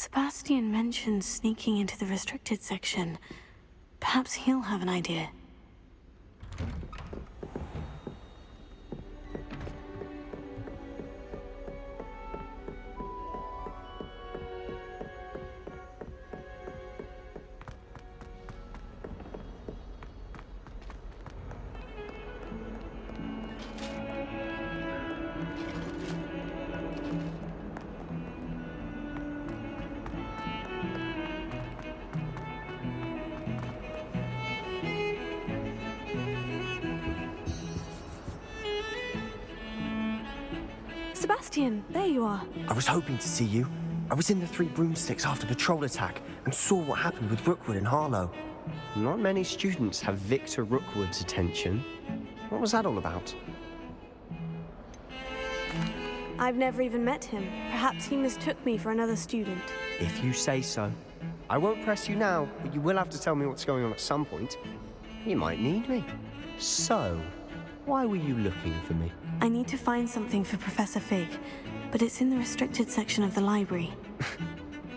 Sebastian mentioned sneaking into the restricted section. Perhaps he'll have an idea. Sebastian, there you are. I was hoping to see you. I was in the Three Broomsticks after the troll attack and saw what happened with Rookwood and Harlow. Not many students have Victor Rookwood's attention. What was that all about? I've never even met him. Perhaps he mistook me for another student. If you say so. I won't press you now, but you will have to tell me what's going on at some point. You might need me. So, why were you looking for me? I need to find something for Professor Fig, but it's in the restricted section of the library.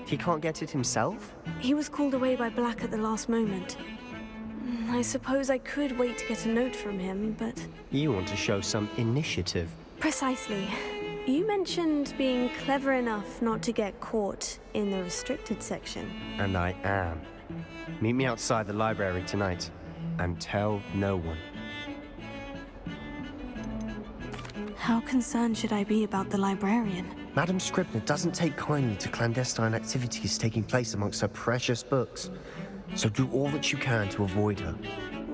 He can't get it himself? He was called away by Black at the last moment. I suppose I could wait to get a note from him, but... You want to show some initiative. Precisely. You mentioned being clever enough not to get caught in the restricted section. And I am. Meet me outside the library tonight, and tell no one. How concerned should I be about the librarian? Madam Scribner doesn't take kindly to clandestine activities taking place amongst her precious books. So do all that you can to avoid her.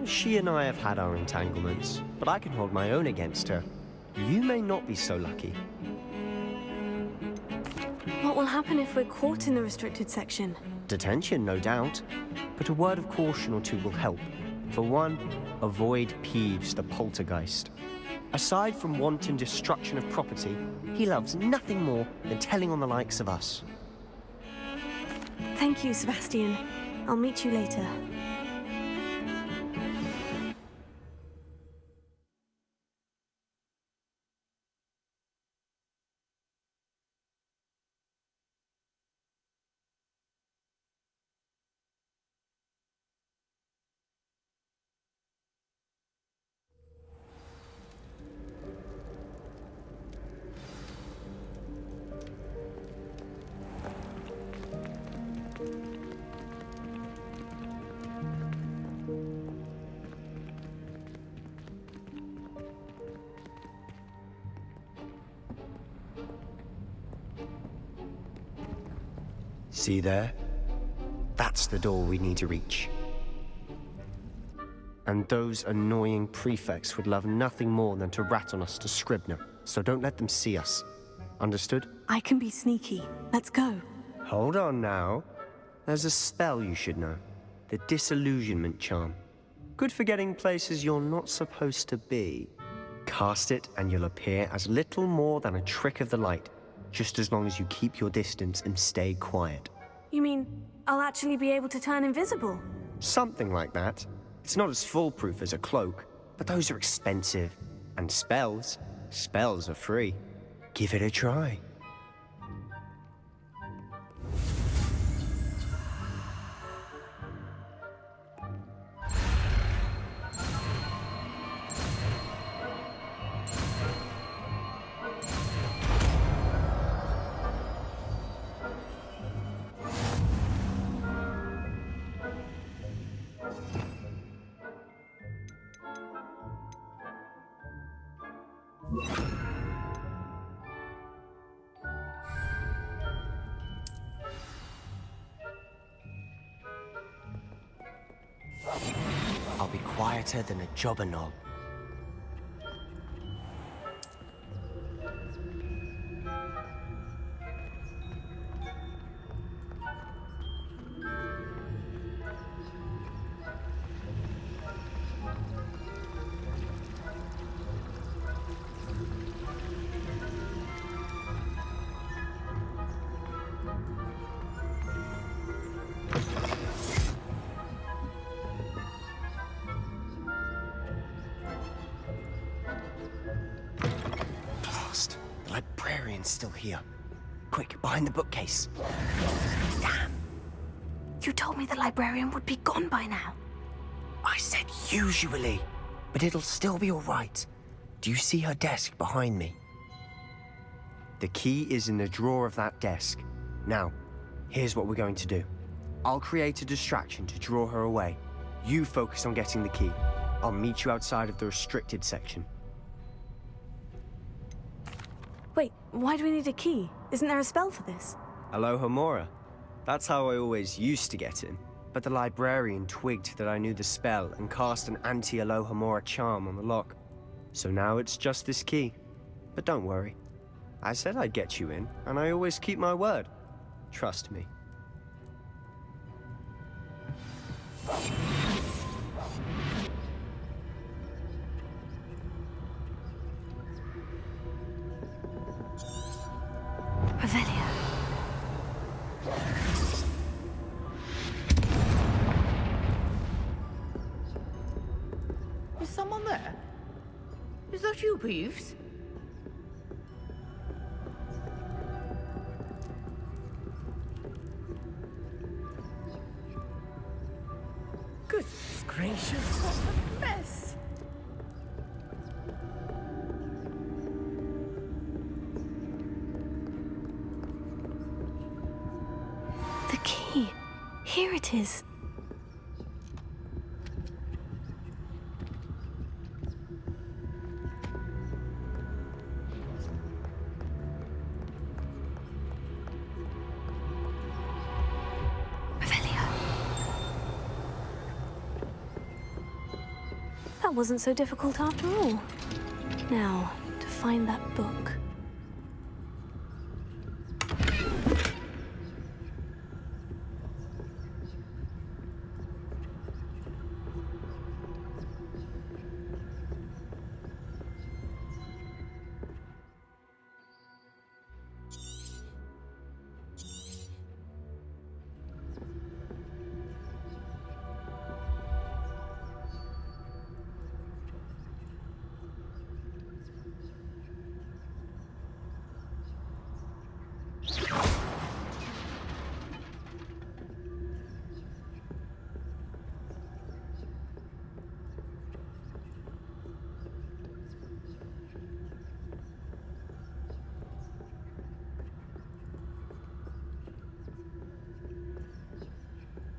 She and I have had our entanglements, but I can hold my own against her. You may not be so lucky. What will happen if we're caught in the restricted section? Detention, no doubt. But a word of caution or two will help. For one, avoid Peeves the poltergeist. Aside from wanton destruction of property, he loves nothing more than telling on the likes of us. Thank you, Sebastian. I'll meet you later. See there? That's the door we need to reach. And those annoying prefects would love nothing more than to rat on us to Scribner, so don't let them see us. Understood? I can be sneaky. Let's go. Hold on now. There's a spell you should know. The Disillusionment Charm. Good for getting places you're not supposed to be. Cast it and you'll appear as little more than a trick of the light, just as long as you keep your distance and stay quiet. You mean I'll actually be able to turn invisible? Something like that. It's not as foolproof as a cloak, but those are expensive. And spells are free. Give it a try. I'll be quieter than a jobberknoll. Blast! The librarian's still here. Quick, behind the bookcase. Damn. You told me the librarian would be gone by now. I said usually, but it'll still be all right. Do you see her desk behind me? The key is in the drawer of that desk. Now, here's what we're going to do. I'll create a distraction to draw her away. You focus on getting the key. I'll meet you outside of the restricted section. Wait, why do we need a key? Isn't there a spell for this? Alohomora. That's how I always used to get in. But the librarian twigged that I knew the spell and cast an anti-Alohomora charm on the lock. So now it's just this key. But don't worry. I said I'd get you in, and I always keep my word. Trust me. Revelia. Is someone there? Is that you, Peeves? Goodness gracious, what a mess! The key. Here it is. That wasn't so difficult after all. Now, to find that book.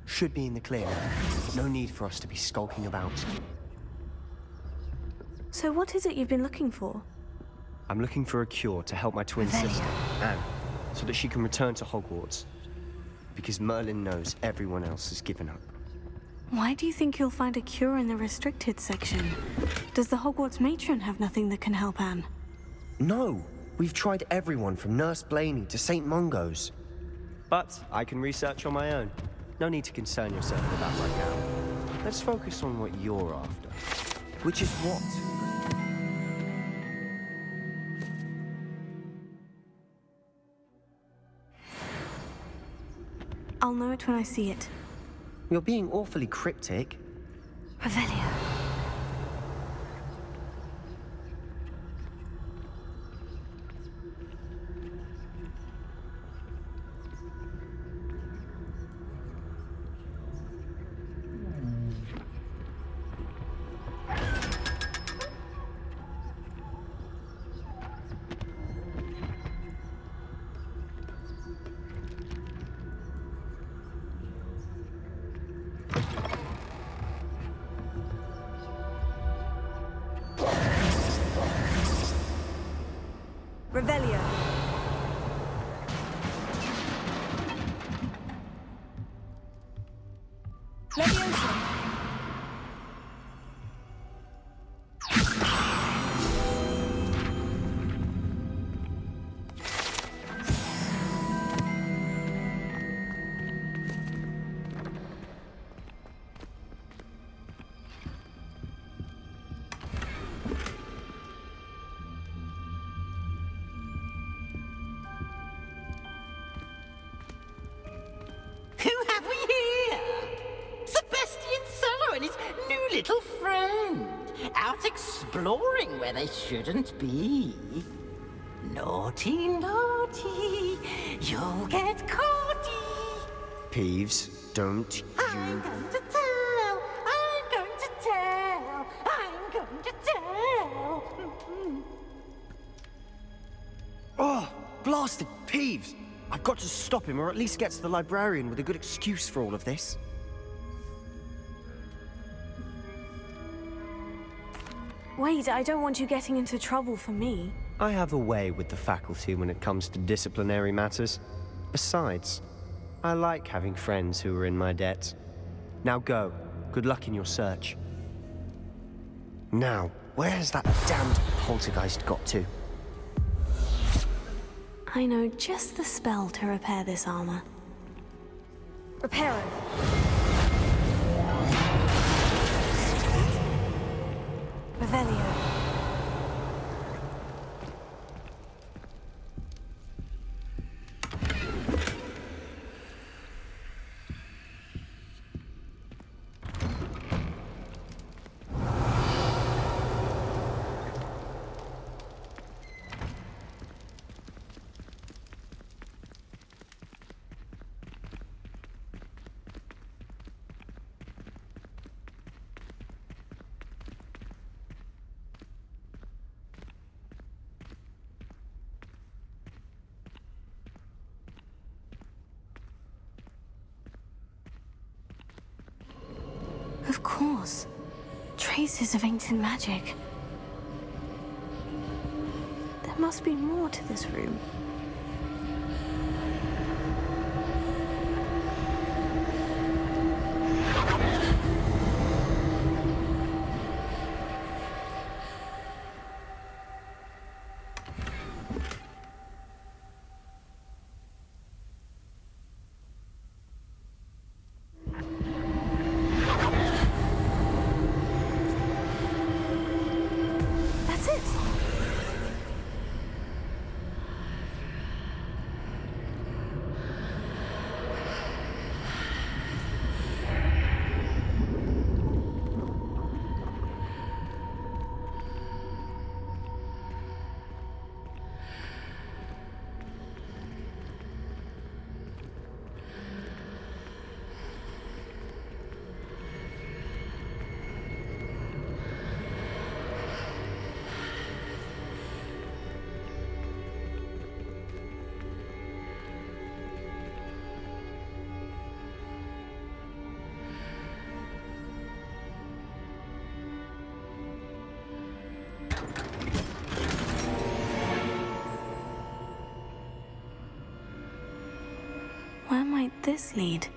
Should be in the clear now. No need for us to be skulking about. So what is it you've been looking for? I'm looking for a cure to help my twin sister, Anne, so that she can return to Hogwarts. Because Merlin knows everyone else has given up. Why do you think you'll find a cure in the restricted section? Does the Hogwarts matron have nothing that can help Anne? No, we've tried everyone from Nurse Blaney to St. Mungo's. But I can research on my own. No need to concern yourself with that right now. Let's focus on what you're after. Which is what? I'll know it when I see it. You're being awfully cryptic. Revelia. Revelia. Leviosa. Who have we here? Sebastian Cello and his new little friend, out exploring where they shouldn't be. Naughty, naughty, you'll get caughty. Peeves, don't I'm you... going to tell, I'm going to tell, I'm going to tell. Oh, blasted Peeves! I've got to stop him, or at least get to the librarian with a good excuse for all of this. Wait, I don't want you getting into trouble for me. I have a way with the faculty when it comes to disciplinary matters. Besides, I like having friends who are in my debt. Now go. Good luck in your search. Now, where has that damned poltergeist got to? I know just the spell to repair this armor. Reparo. Revelio. Of course. Traces of ancient magic. There must be more to this room. That's it. Where might this lead?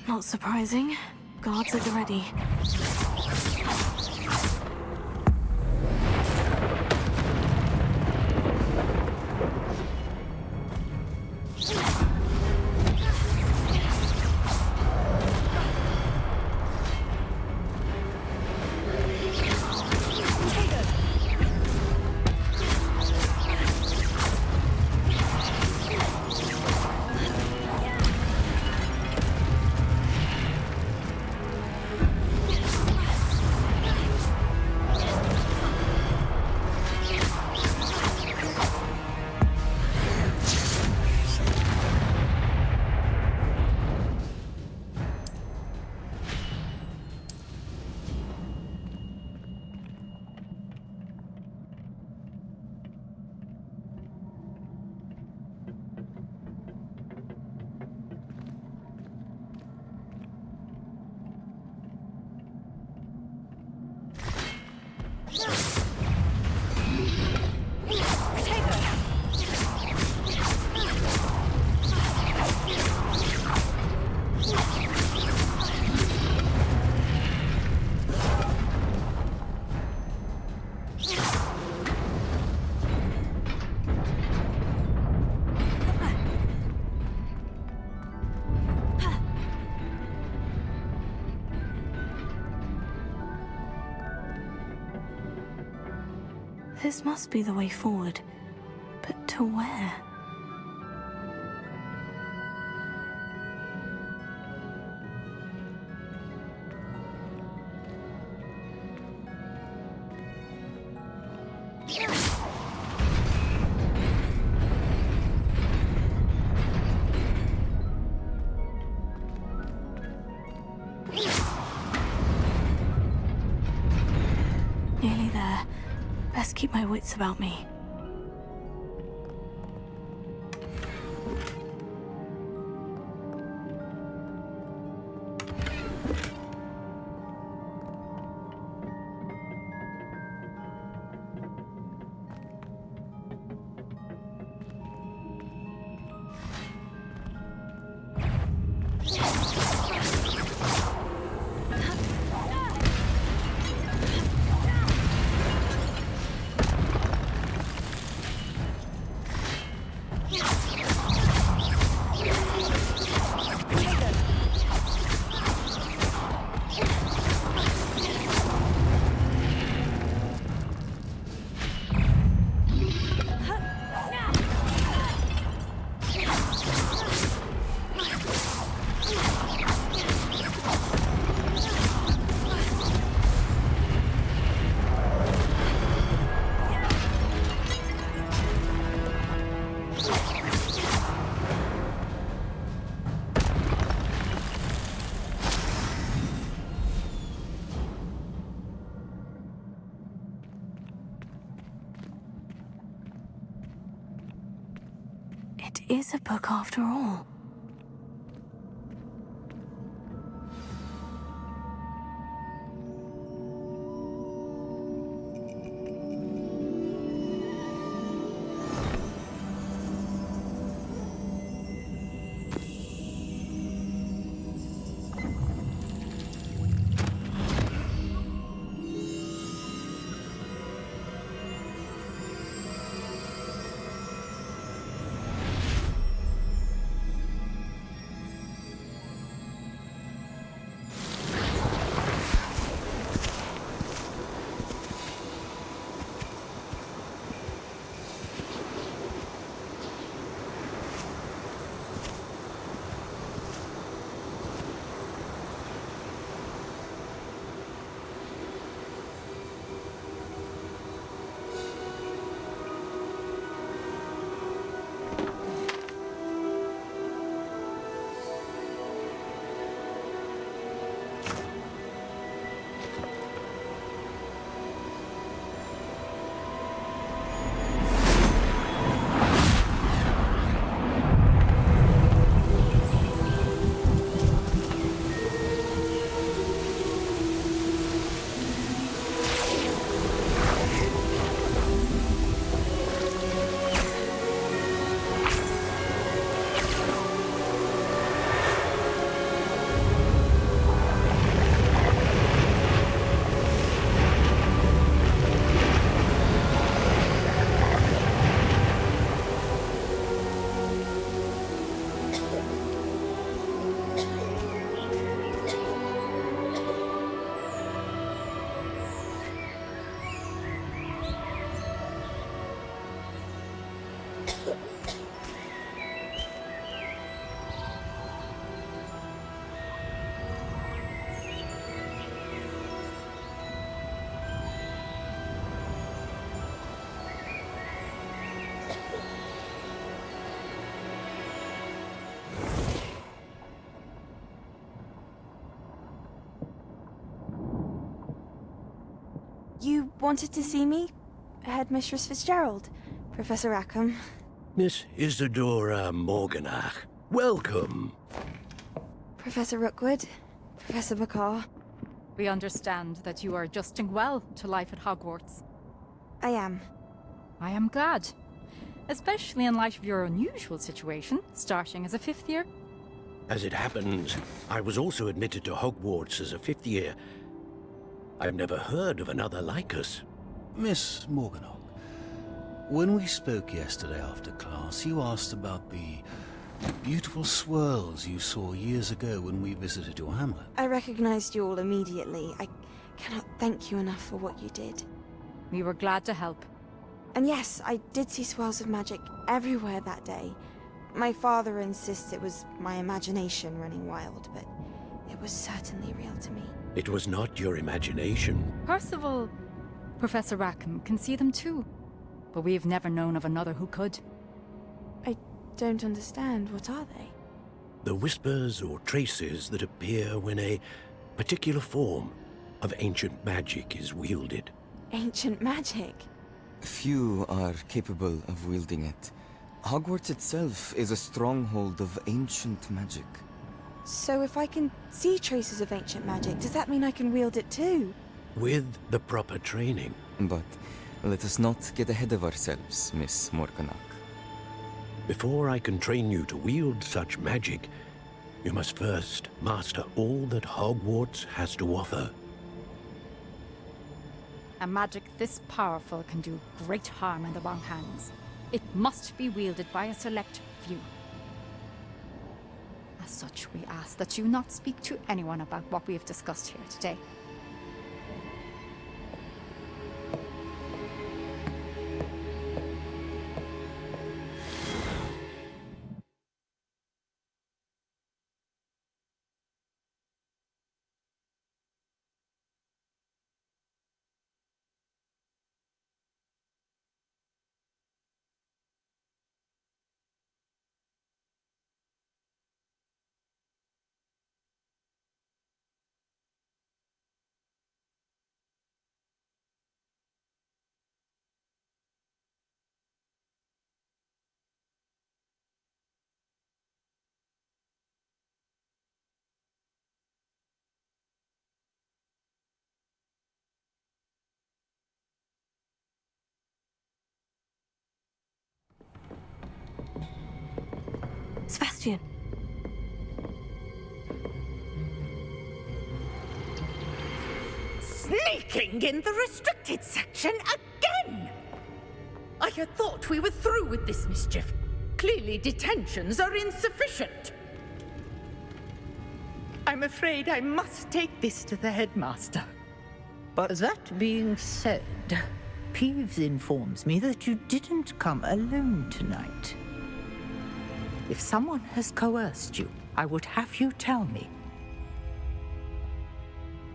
Not surprising. Guards at the ready. This must be the way forward. But to where? Nearly there. Best keep my wits about me. It is a book after all. You wanted to see me? Headmistress Fitzgerald, Professor Rackham. Miss Isadora Morganach, welcome. Professor Rookwood, Professor McCaw. We understand that you are adjusting well to life at Hogwarts. I am. I am glad. Especially in light of your unusual situation, starting as a fifth year. As it happens, I was also admitted to Hogwarts as a fifth year. I've never heard of another like us. Miss Morganach, when we spoke yesterday after class, you asked about the beautiful swirls you saw years ago when we visited your hamlet. I recognized you all immediately. I cannot thank you enough for what you did. We were glad to help. And yes, I did see swirls of magic everywhere that day. My father insists it was my imagination running wild, but it was certainly real to me. It was not your imagination. Percival, Professor Rackham can see them too. But we've never known of another who could. I don't understand. What are they? The whispers or traces that appear when a particular form of ancient magic is wielded. Ancient magic? Few are capable of wielding it. Hogwarts itself is a stronghold of ancient magic. So if I can see traces of ancient magic, does that mean I can wield it too? With the proper training. But let us not get ahead of ourselves, Miss Morganach. Before I can train you to wield such magic, you must first master all that Hogwarts has to offer. A magic this powerful can do great harm in the wrong hands. It must be wielded by a select few. As such, we ask that you not speak to anyone about what we have discussed here today. Sebastian. Sneaking in the restricted section again! I had thought we were through with this mischief. Clearly detentions are insufficient. I'm afraid I must take this to the headmaster. But that being said, Peeves informs me that you didn't come alone tonight. If someone has coerced you, I would have you tell me.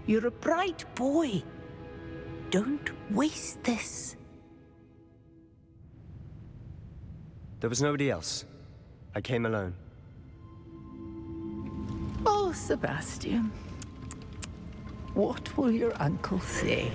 You're a bright boy. Don't waste this. There was nobody else. I came alone. Oh, Sebastian. What will your uncle say?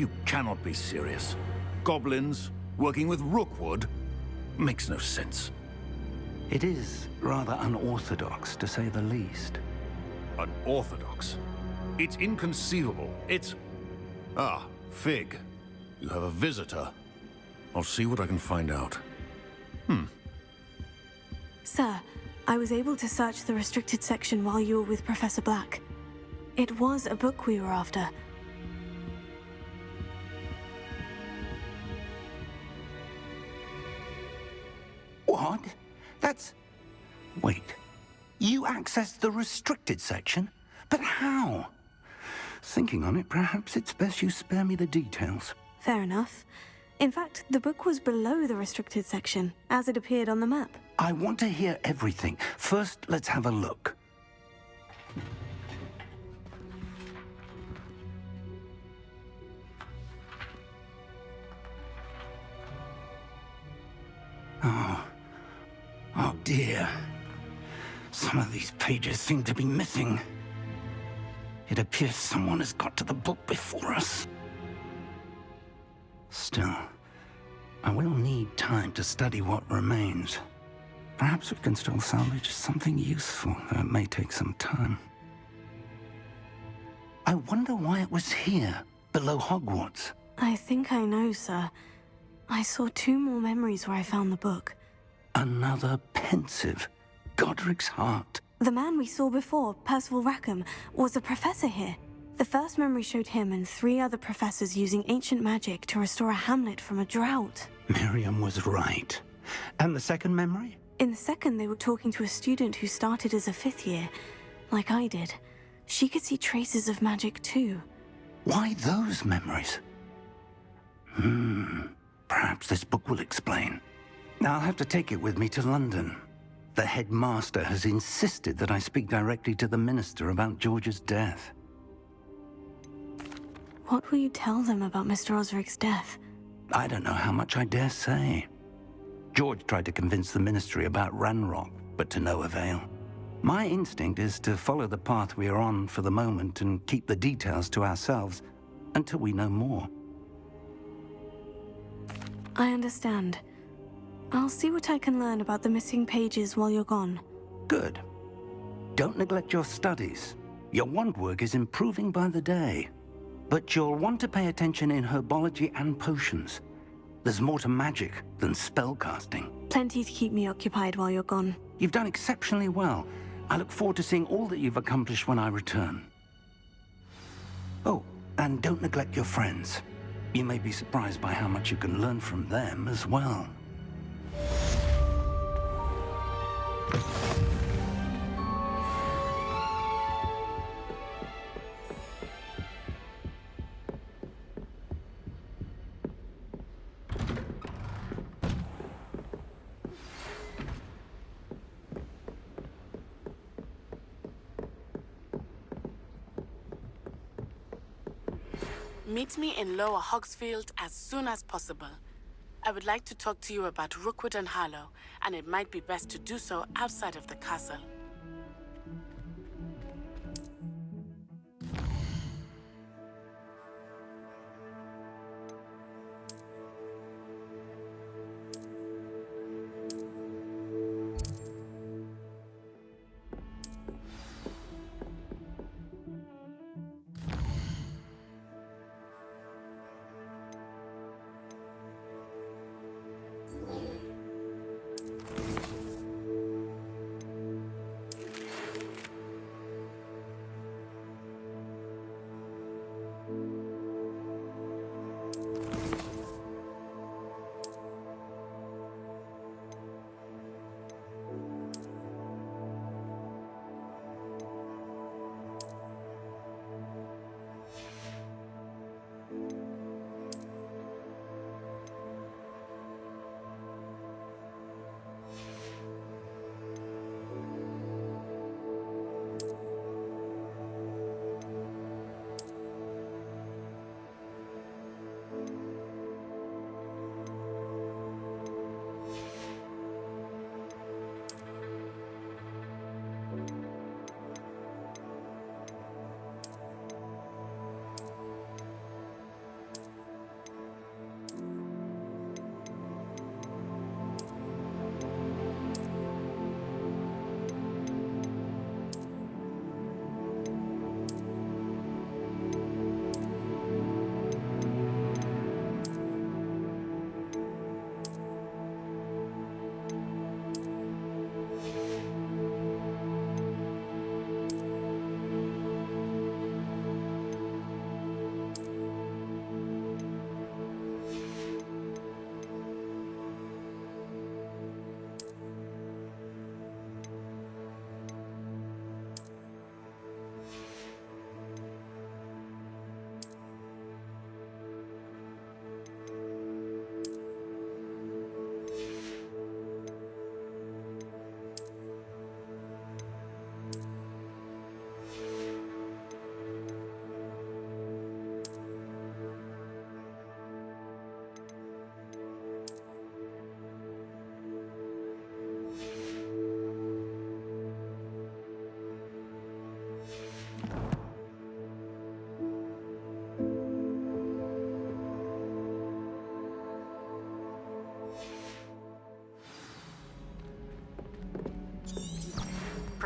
You cannot be serious. Goblins working with Rookwood? Makes no sense. It is rather unorthodox, to say the least. Unorthodox? It's inconceivable. It's... Ah, Fig. You have a visitor. I'll see what I can find out. Sir, I was able to search the restricted section while you were with Professor Black. It was a book we were after. What? That's... Wait. You accessed the restricted section? But how? Thinking on it, perhaps it's best you spare me the details. Fair enough. In fact, the book was below the restricted section, as it appeared on the map. I want to hear everything. First, let's have a look. Oh dear. Some of these pages seem to be missing. It appears someone has got to the book before us. Still, I will need time to study what remains. Perhaps we can still salvage something useful, though it may take some time. I wonder why it was here, below Hogwarts. I think I know, sir. I saw 2 more memories where I found the book. Another pensive. Godric's heart. The man we saw before, Percival Rackham, was a professor here. The first memory showed him and 3 other professors using ancient magic to restore a hamlet from a drought. Miriam was right. And the second memory? In the second, they were talking to a student who started as a 5th year, like I did. She could see traces of magic too. Why those memories? Perhaps this book will explain. I'll have to take it with me to London. The headmaster has insisted that I speak directly to the minister about George's death. What will you tell them about Mr. Osric's death? I don't know how much I dare say. George tried to convince the ministry about Ranrock, but to no avail. My instinct is to follow the path we are on for the moment and keep the details to ourselves until we know more. I understand. I'll see what I can learn about the missing pages while you're gone. Good. Don't neglect your studies. Your wand work is improving by the day. But you'll want to pay attention in herbology and potions. There's more to magic than spellcasting. Plenty to keep me occupied while you're gone. You've done exceptionally well. I look forward to seeing all that you've accomplished when I return. Oh, and don't neglect your friends. You may be surprised by how much you can learn from them as well. Meet me in Lower Hogsfield as soon as possible. I would like to talk to you about Rookwood and Harlow, and it might be best to do so outside of the castle.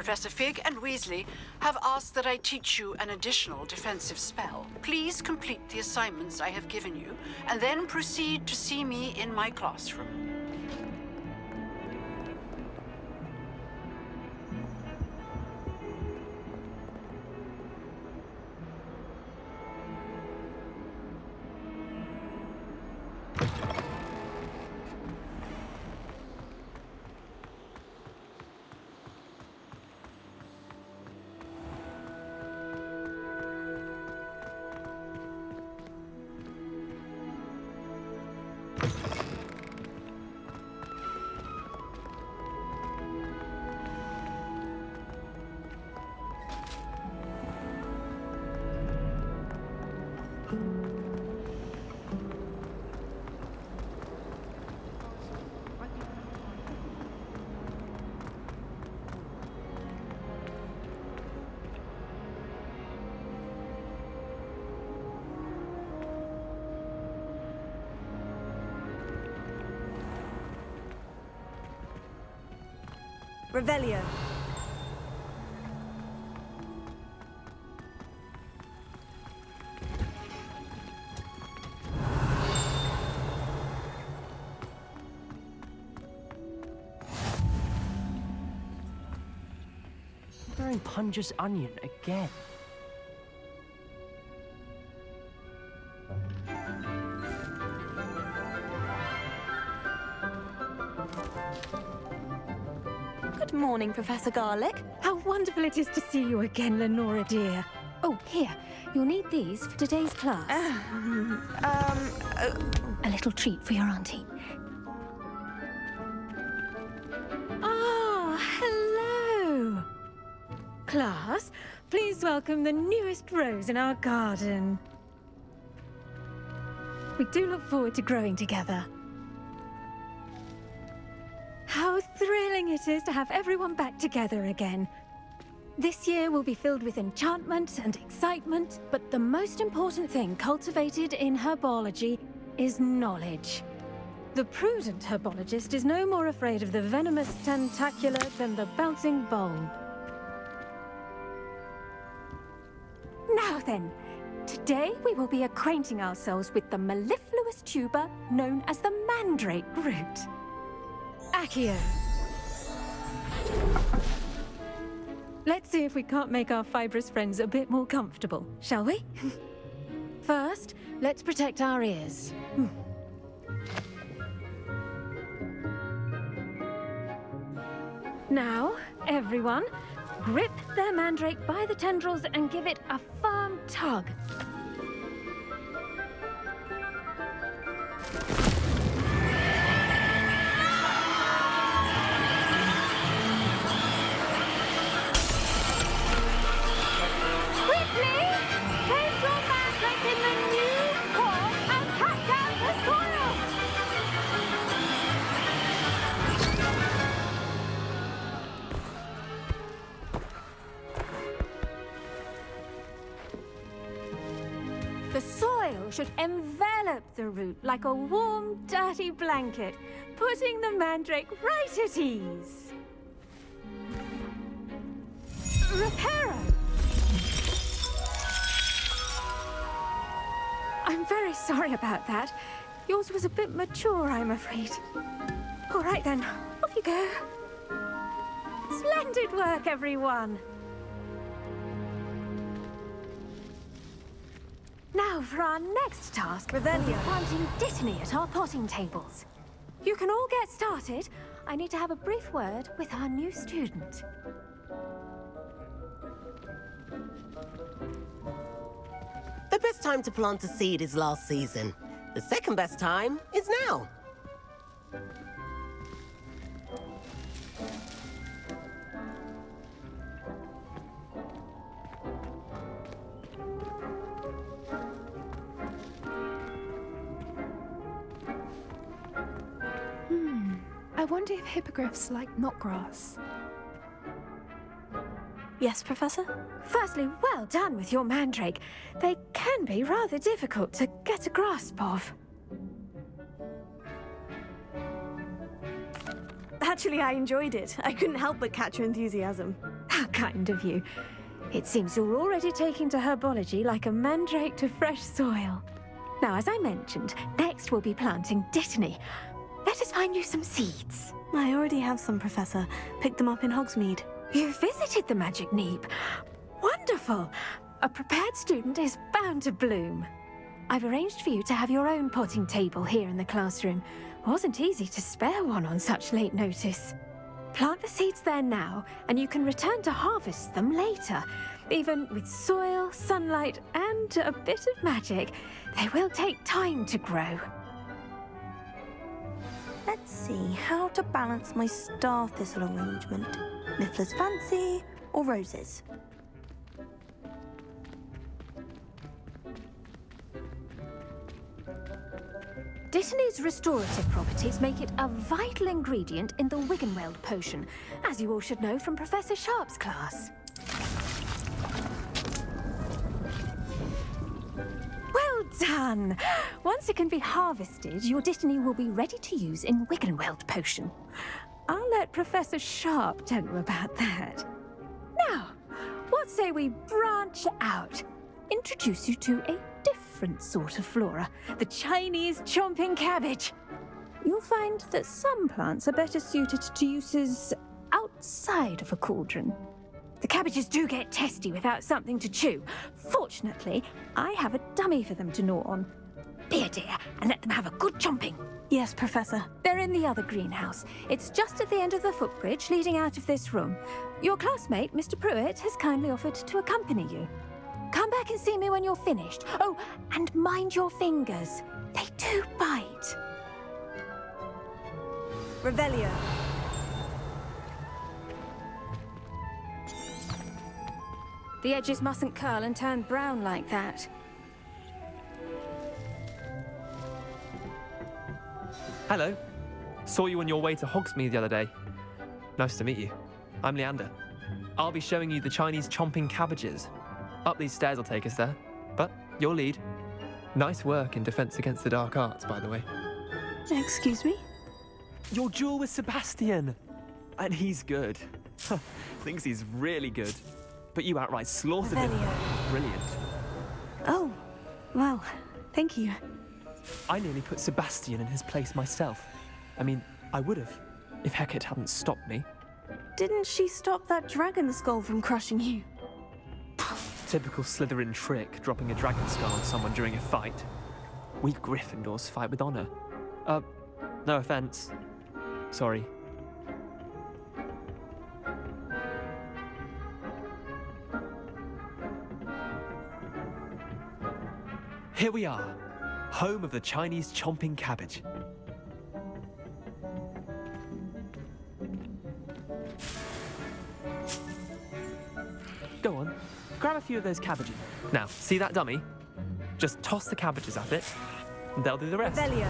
Professor Fig and Weasley have asked that I teach you an additional defensive spell. Please complete the assignments I have given you, and then proceed to see me in my classroom. Revelio. Wearing Punja's onion again. Good morning, Professor Garlick. How wonderful it is to see you again, Lenora dear. Oh, here. You'll need these for today's class. A little treat for your auntie. Ah, hello. Class, please welcome the newest rose in our garden. We do look forward to growing together. How thrilling it is to have everyone back together again. This year will be filled with enchantment and excitement, but the most important thing cultivated in herbology is knowledge. The prudent herbologist is no more afraid of the venomous tentacula than the bouncing bulb. Now then, today we will be acquainting ourselves with the mellifluous tuber known as the mandrake root. Accio. Let's see if we can't make our fibrous friends a bit more comfortable, shall we? First, let's protect our ears. Now, everyone, grip their mandrake by the tendrils and give it a firm tug. The soil should envelop the root like a warm, dirty blanket, putting the mandrake right at ease. Reparo! I'm very sorry about that. Yours was a bit mature, I'm afraid. All right then, off you go. Splendid work, everyone! Now for our next task, we'll be planting Dittany at our potting tables. You can all get started. I need to have a brief word with our new student. The best time to plant a seed is last season. The second best time is now. I wonder if hippogriffs like knotgrass. Yes, Professor? Firstly, well done with your mandrake. They can be rather difficult to get a grasp of. Actually, I enjoyed it. I couldn't help but catch your enthusiasm. kind of you. It seems you're already taking to herbology like a mandrake to fresh soil. Now, as I mentioned, next we'll be planting Dittany. Let us find you some seeds. I already have some, Professor. Picked them up in Hogsmeade. You visited the Magic Neep. Wonderful! A prepared student is bound to bloom. I've arranged for you to have your own potting table here in the classroom. Wasn't easy to spare one on such late notice. Plant the seeds there now, and you can return to harvest them later. Even with soil, sunlight, and a bit of magic, they will take time to grow. Let's see how to balance my star thistle arrangement. Niffler's Fancy or roses? Dittany's restorative properties make it a vital ingredient in the Wiggenweld potion, as you all should know from Professor Sharp's class. Well done! Once it can be harvested, your Dittany will be ready to use in Wiggenweld potion. I'll let Professor Sharp tell you about that. Now, what say we branch out? Introduce you to a different sort of flora, the Chinese chomping cabbage. You'll find that some plants are better suited to uses outside of a cauldron. The cabbages do get testy without something to chew. Fortunately, I have a dummy for them to gnaw on. Be a dear and let them have a good chomping. Yes, Professor. They're in the other greenhouse. It's just at the end of the footbridge leading out of this room. Your classmate, Mr. Pruitt, has kindly offered to accompany you. Come back and see me when you're finished. Oh, and mind your fingers. They do bite. Revelio. The edges mustn't curl and turn brown like that. Hello. Saw you on your way to Hogsmeade the other day. Nice to meet you. I'm Leander. I'll be showing you the Chinese chomping cabbages. Up these stairs will take us there, but your lead. Nice work in Defense Against the Dark Arts, by the way. Excuse me? Your duel with Sebastian! And he's good. Thinks he's really good. But you outright slaughtered him. Brilliant. Oh, well, thank you. I nearly put Sebastian in his place myself. I mean, I would have, if Hecate hadn't stopped me. Didn't she stop that dragon skull from crushing you? Typical Slytherin trick, dropping a dragon skull on someone during a fight. We Gryffindors fight with honor. No offense. Sorry. Here we are, home of the Chinese chomping cabbage. Go on, grab a few of those cabbages. Now, see that dummy? Just toss the cabbages at it, and they'll do the rest. Revelio.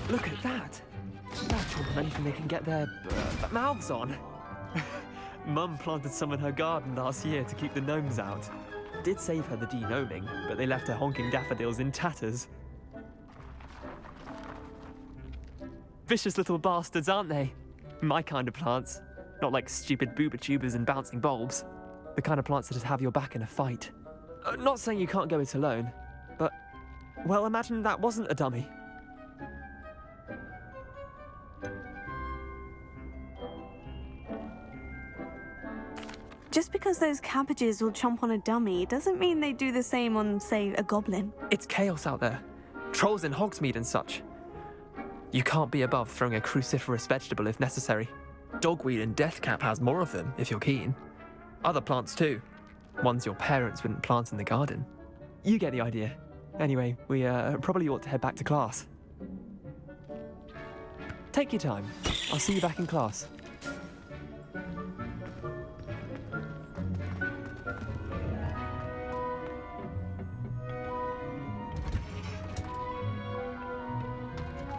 Look at that! They'll chomp on anything they can get their mouths on. Mum planted some in her garden last year to keep the gnomes out. Did save her the de-gnoming, but they left her honking daffodils in tatters. Vicious little bastards, aren't they? My kind of plants. Not like stupid booba tubers and bouncing bulbs. The kind of plants that just have your back in a fight. Not saying you can't go it alone, but, well, imagine that wasn't a dummy. Just because those cabbages will chomp on a dummy doesn't mean they do the same on, say, a goblin. It's chaos out there. Trolls in Hogsmeade and such. You can't be above throwing a cruciferous vegetable if necessary. Dogweed and deathcap has more of them, if you're keen. Other plants too. Ones your parents wouldn't plant in the garden. You get the idea. Anyway, we probably ought to head back to class. Take your time. I'll see you back in class.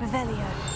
Revelio.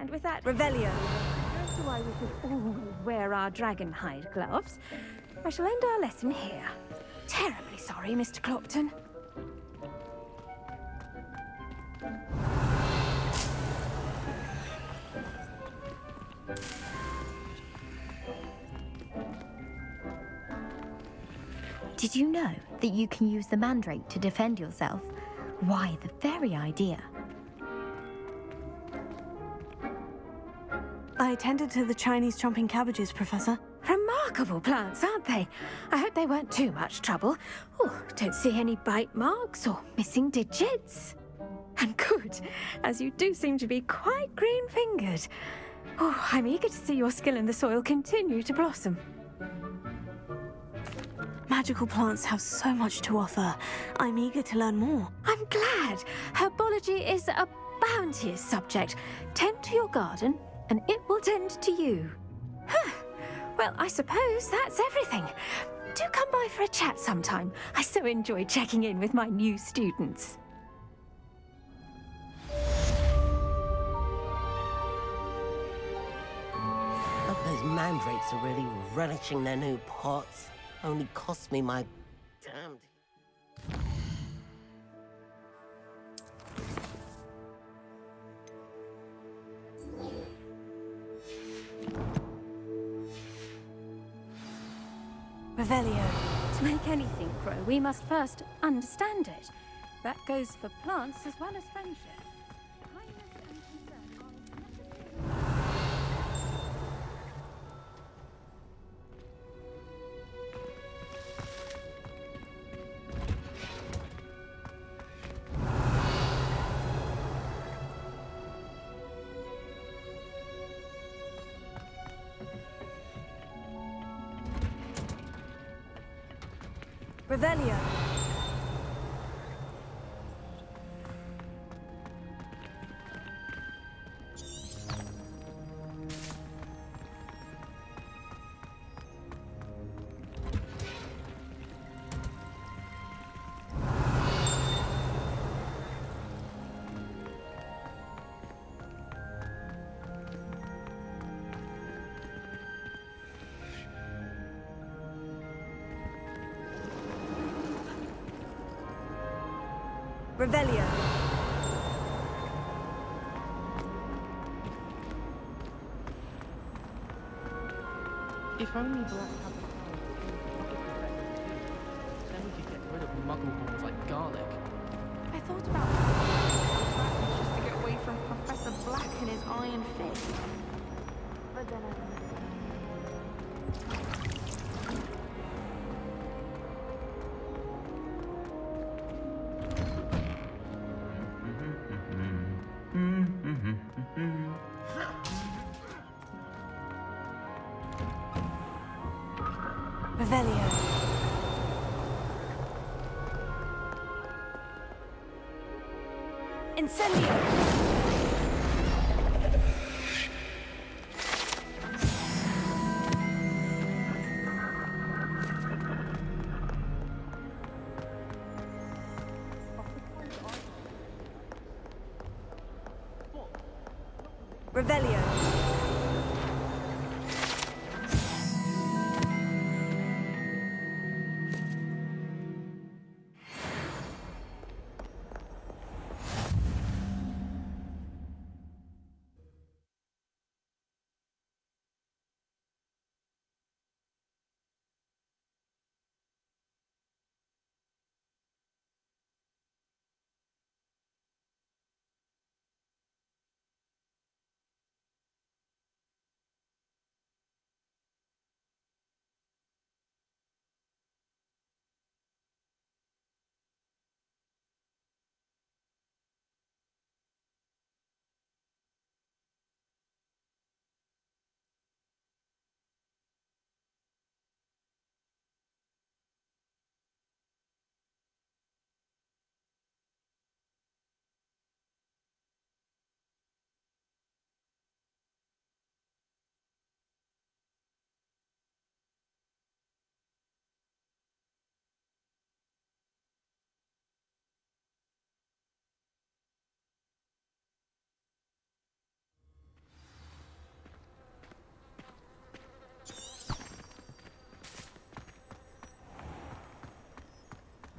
And with that, Revelio. as to why we should all wear our dragonhide gloves, I shall end our lesson here. Terribly sorry, Mr. Clopton. Did you know that you can use the mandrake to defend yourself? Why, the very idea. I attended to the Chinese chomping cabbages, Professor. Remarkable plants, aren't they? I hope they weren't too much trouble. Oh, don't see any bite marks or missing digits. And good, as you do seem to be quite green-fingered. Oh, I'm eager to see your skill in the soil continue to blossom. Magical plants have so much to offer. I'm eager to learn more. I'm glad. Herbology is a bounteous subject. Tend to your garden, and it will tend to you. Huh. Well, I suppose that's everything. Do come by for a chat sometime. I so enjoy checking in with my new students. Hope those mandrakes are really relishing their new pots. Only cost me my damned... Revelio. To make anything grow, we must first understand it. That goes for plants as well as friendship. Revelio. Revelio. If only Black had the power then we could get rid of muggle balls like garlic. I thought about just to get away from Professor Black and his iron fist. But then I Revelio. Incendio. Revelio.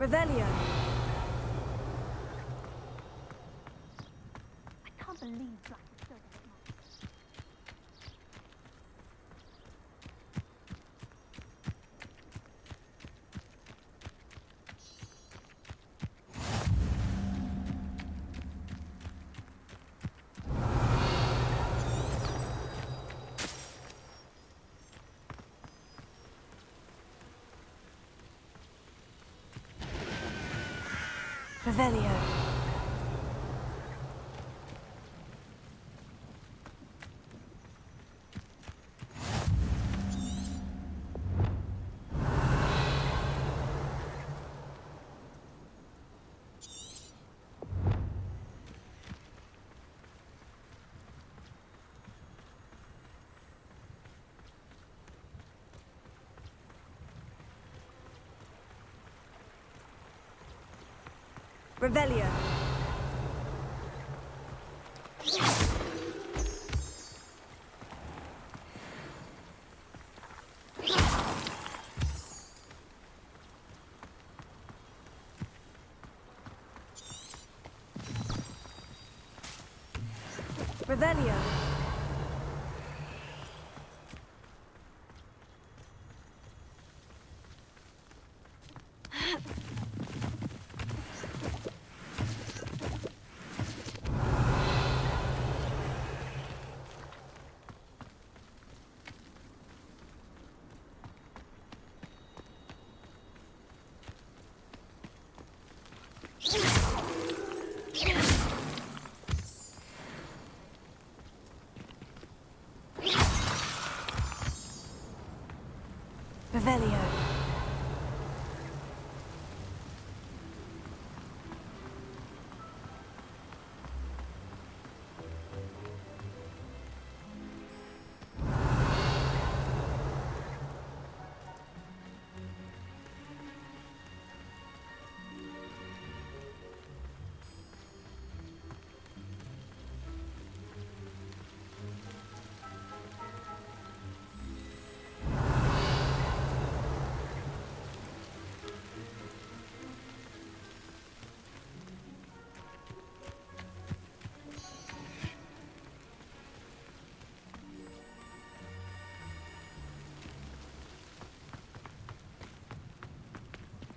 Revelio. I can't believe Black is still there. Revelio. Revelio. Revelio. Revelio.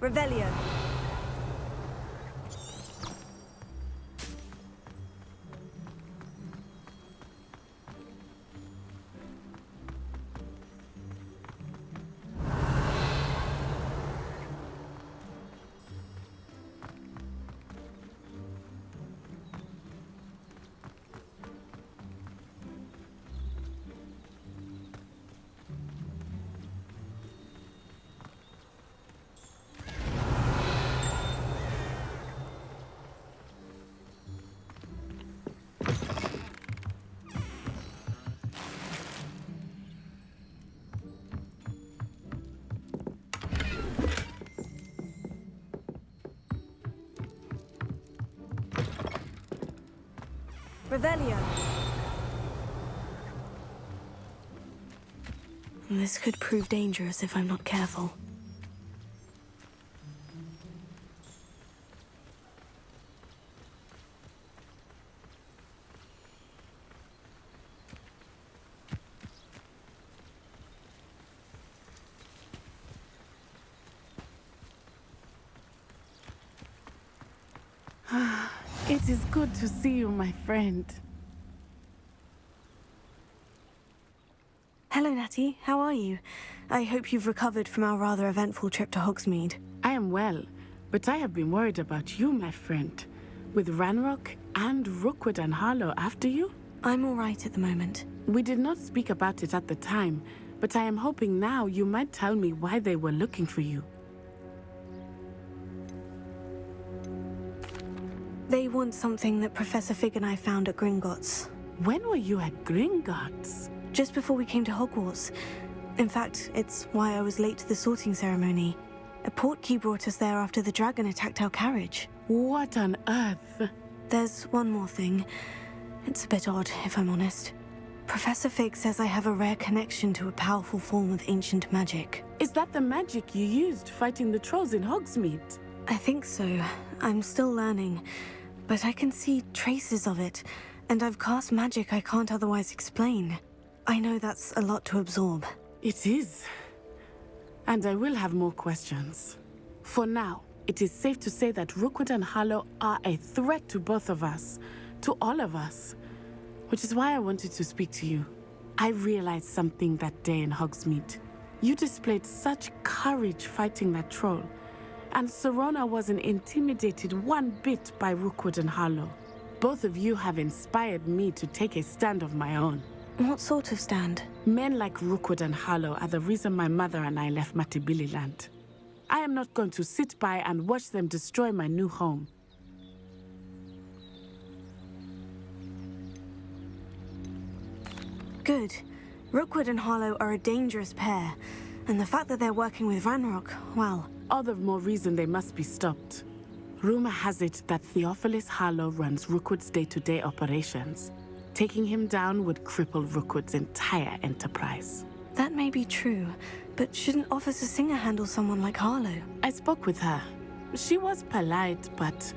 Revelio. Revelio. This could prove dangerous if I'm not careful. It is good to see you, my friend. Hello, Natty. How are you? I hope you've recovered from our rather eventful trip to Hogsmeade. I am well, but I have been worried about you, my friend. With Ranrock and Rookwood and Harlow after you? I'm all right at the moment. We did not speak about it at the time, but I am hoping now you might tell me why they were looking for you. They want something that Professor Fig and I found at Gringotts. When were you at Gringotts? Just before we came to Hogwarts. In fact, it's why I was late to the sorting ceremony. A portkey brought us there after the dragon attacked our carriage. What on earth? There's one more thing. It's a bit odd, if I'm honest. Professor Fig says I have a rare connection to a powerful form of ancient magic. Is that the magic you used fighting the trolls in Hogsmeade? I think so. I'm still learning, but I can see traces of it, and I've cast magic I can't otherwise explain. I know that's a lot to absorb. It is. And I will have more questions. For now, it is safe to say that Rookwood and Harlow are a threat to both of us, to all of us. Which is why I wanted to speak to you. I realized something that day in Hogsmeade. You displayed such courage fighting that troll, and Serona wasn't intimidated one bit by Rookwood and Harlow. Both of you have inspired me to take a stand of my own. What sort of stand? Men like Rookwood and Harlow are the reason my mother and I left Matabeleland. I am not going to sit by and watch them destroy my new home. Good. Rookwood and Harlow are a dangerous pair, and the fact that they're working with Ranrock, well... All the more reason they must be stopped. Rumor has it that Theophilus Harlow runs Rookwood's day-to-day operations. Taking him down would cripple Rookwood's entire enterprise. That may be true, but shouldn't Officer Singer handle someone like Harlow? I spoke with her. She was polite, but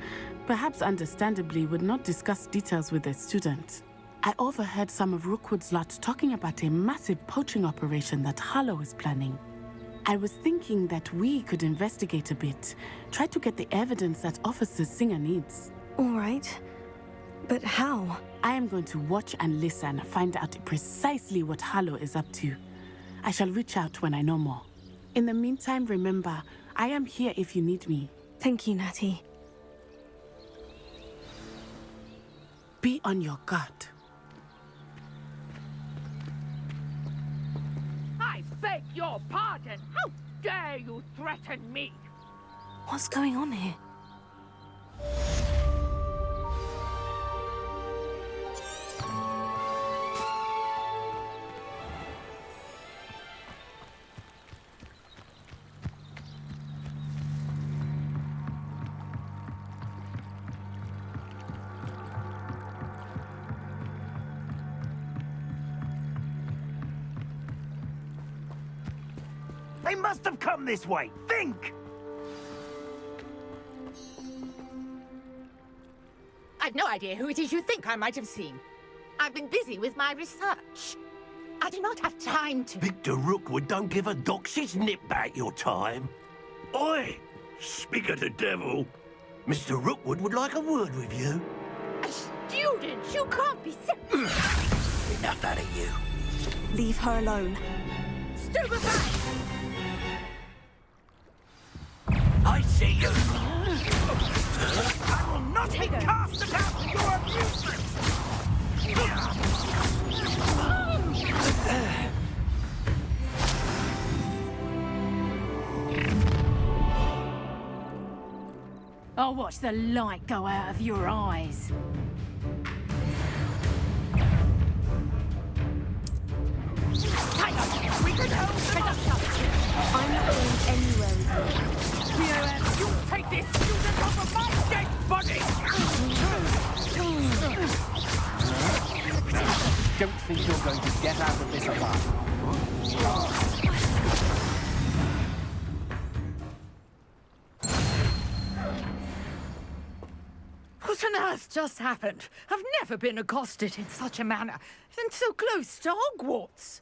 perhaps understandably would not discuss details with a student. I overheard some of Rookwood's lot talking about a massive poaching operation that Harlow is planning. I was thinking that we could investigate a bit, try to get the evidence that Officer Singer needs. All right. But how? I am going to watch and listen, find out precisely what Harlow is up to. I shall reach out when I know more. In the meantime, remember, I am here if you need me. Thank you, Natty. Be on your guard. I beg your pardon! How dare you threaten me? What's going on here? They must have come this way. Think! I've no idea who it is you think I might have seen. I've been busy with my research. I do not have time to... Victor Rookwood don't give a doxy's nip back your time. Oi! Speak of the devil. Mr. Rookwood would like a word with you. A student? You can't be... Enough out of you. Leave her alone. Stupefy! I see you. I will not be casted out for your amusement! I'll watch the light go out of your eyes. We can hold them up. I'm not going anywhere with you. You take this student off of my dead body! Don't think you're going to get out of this alive. What on earth just happened? I've never been accosted in such a manner, and so close to Hogwarts.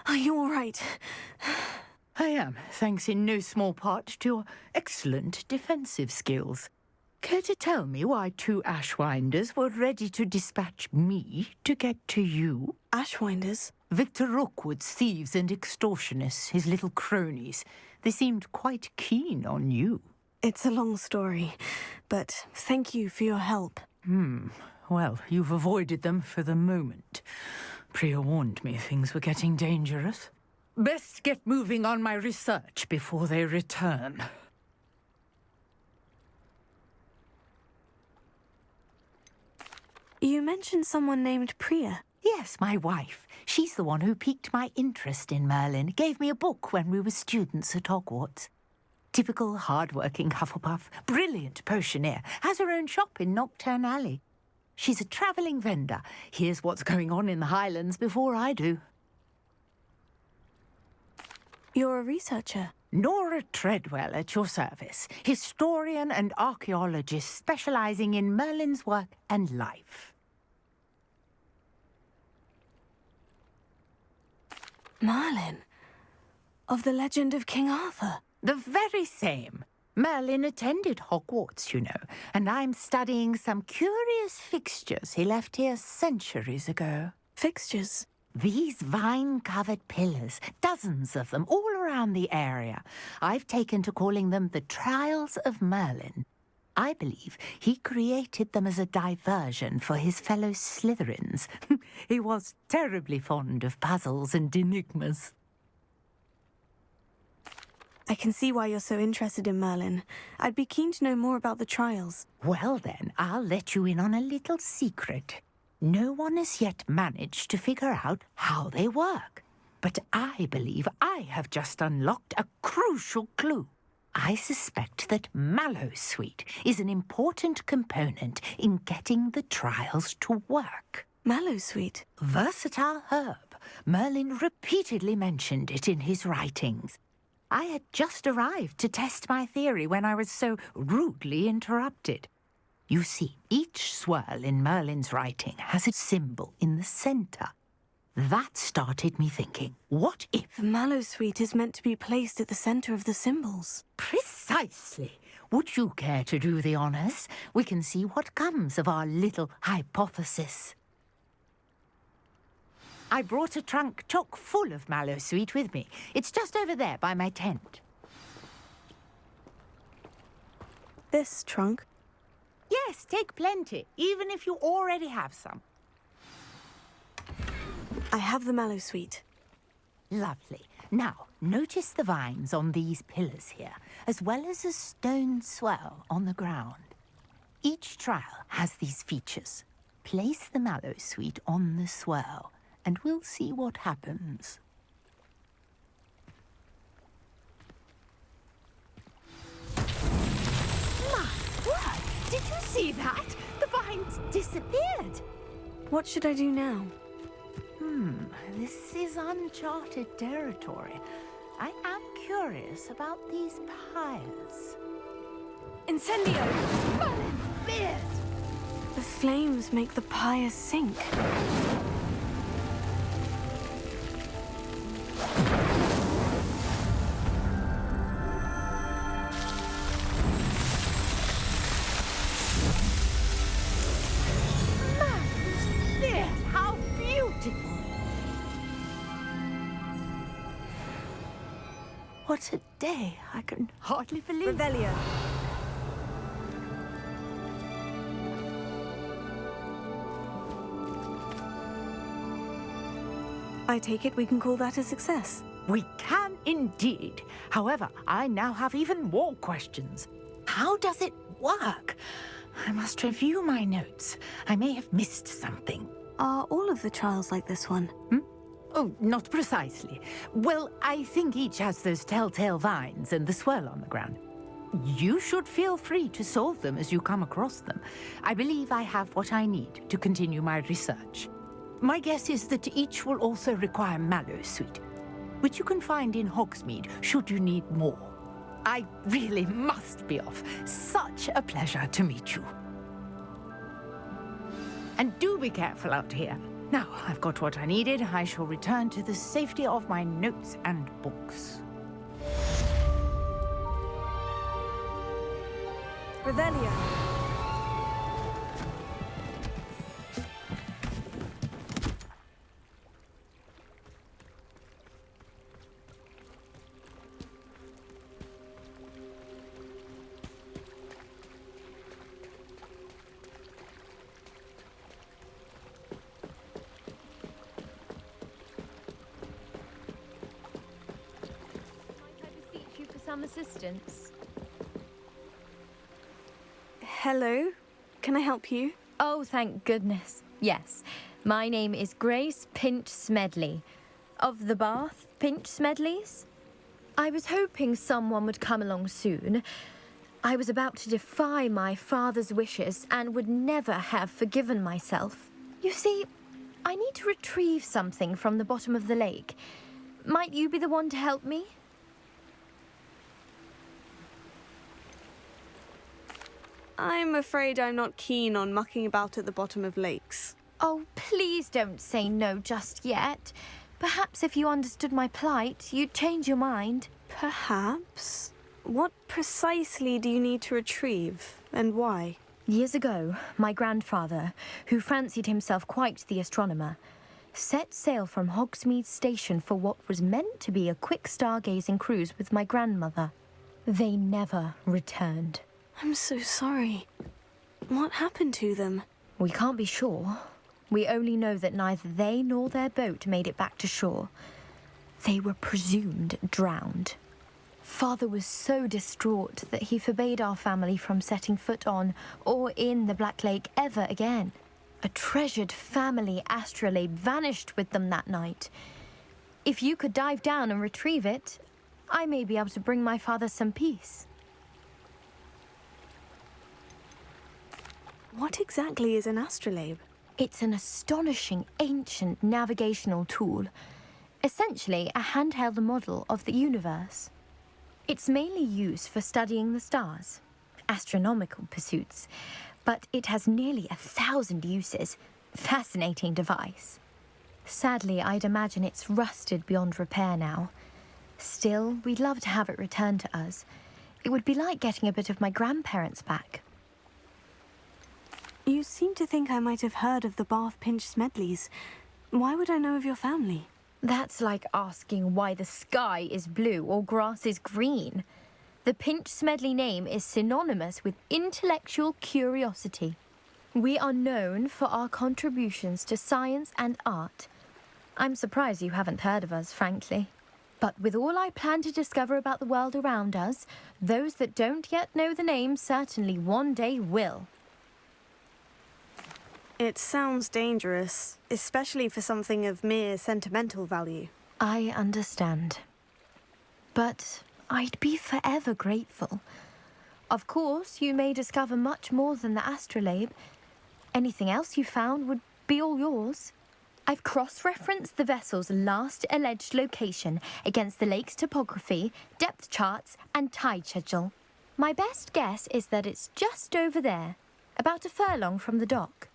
Are you all right? I am, thanks in no small part to your excellent defensive skills. Care to tell me why two Ashwinders were ready to dispatch me to get to you? Ashwinders? Victor Rookwood's thieves and extortionists, his little cronies. They seemed quite keen on you. It's a long story, but thank you for your help. Well, you've avoided them for the moment. Priya warned me things were getting dangerous. Best get moving on my research before they return. You mentioned someone named Priya. Yes, my wife. She's the one who piqued my interest in Merlin. Gave me a book when we were students at Hogwarts. Typical hard-working Hufflepuff. Brilliant potioneer. Has her own shop in Knockturn Alley. She's a travelling vendor. Here's what's going on in the Highlands before I do. You're a researcher? Nora Treadwell at your service. Historian and archaeologist specialising in Merlin's work and life. Merlin? Of the legend of King Arthur? The very same. Merlin attended Hogwarts, you know, and I'm studying some curious fixtures he left here centuries ago. Fixtures? These vine-covered pillars, dozens of them, all around the area. I've taken to calling them the Trials of Merlin. I believe he created them as a diversion for his fellow Slytherins. He was terribly fond of puzzles and enigmas. I can see why you're so interested in Merlin. I'd be keen to know more about the trials. Well then, I'll let you in on a little secret. No one has yet managed to figure out how they work. But I believe I have just unlocked a crucial clue. I suspect that Mallowsweet is an important component in getting the trials to work. Mallowsweet? Versatile herb. Merlin repeatedly mentioned it in his writings. I had just arrived to test my theory when I was so rudely interrupted. You see, each swirl in Merlin's writing has a symbol in the centre. That started me thinking, what if... The Mallowsweet is meant to be placed at the centre of the symbols. Precisely. Would you care to do the honours? We can see what comes of our little hypothesis. I brought a trunk chock full of Mallowsweet with me. It's just over there by my tent. This trunk? Yes, take plenty, even if you already have some. I have the Mallowsweet. Lovely. Now, notice the vines on these pillars here, as well as a stone swell on the ground. Each trial has these features. Place the Mallowsweet on the swell, and we'll see what happens. My word! Did you see that? The vines disappeared. What should I do now? This is uncharted territory. I am curious about these pyres. Incendio! Merlin's beard! The flames make the pyre sink. Merlin's beard! How beautiful! What a day! I can hardly believe it. Revelio. I take it we can call that a success. We can indeed. However, I now have even more questions. How does it work? I must review my notes. I may have missed something. Are all of the trials like this one? Oh, not precisely. Well, I think each has those telltale vines and the swirl on the ground. You should feel free to solve them as you come across them. I believe I have what I need to continue my research. My guess is that each will also require Mallowsweet, which you can find in Hogsmeade should you need more. I really must be off. Such a pleasure to meet you. And do be careful out here. Now, I've got what I needed. I shall return to the safety of my notes and books. Revelio. Some assistance. Hello? Can I help you? Oh, thank goodness. Yes. My name is Grace Pinch Smedley. Of the Bath Pinch Smedleys. I was hoping someone would come along soon. I was about to defy my father's wishes and would never have forgiven myself. You see, I need to retrieve something from the bottom of the lake. Might you be the one to help me? I'm afraid I'm not keen on mucking about at the bottom of lakes. Oh, please don't say no just yet. Perhaps if you understood my plight, you'd change your mind. Perhaps? What precisely do you need to retrieve, and why? Years ago, my grandfather, who fancied himself quite the astronomer, set sail from Hogsmeade Station for what was meant to be a quick stargazing cruise with my grandmother. They never returned. I'm so sorry. What happened to them? We can't be sure. We only know that neither they nor their boat made it back to shore. They were presumed drowned. Father was so distraught that he forbade our family from setting foot on or in the Black Lake ever again. A treasured family astrolabe vanished with them that night. If you could dive down and retrieve it, I may be able to bring my father some peace. What exactly is an astrolabe? It's an astonishing ancient navigational tool. Essentially, a handheld model of the universe. It's mainly used for studying the stars, astronomical pursuits, but it has nearly 1,000 uses. Fascinating device. Sadly, I'd imagine it's rusted beyond repair now. Still, we'd love to have it returned to us. It would be like getting a bit of my grandparents back. You seem to think I might have heard of the Bath Pinch Smedleys. Why would I know of your family? That's like asking why the sky is blue or grass is green. The Pinch Smedley name is synonymous with intellectual curiosity. We are known for our contributions to science and art. I'm surprised you haven't heard of us, frankly. But with all I plan to discover about the world around us, those that don't yet know the name certainly one day will. It sounds dangerous, especially for something of mere sentimental value. I understand. But I'd be forever grateful. Of course, you may discover much more than the astrolabe. Anything else you found would be all yours. I've cross-referenced the vessel's last alleged location against the lake's topography, depth charts, and tide schedule. My best guess is that it's just over there, about a furlong from the dock.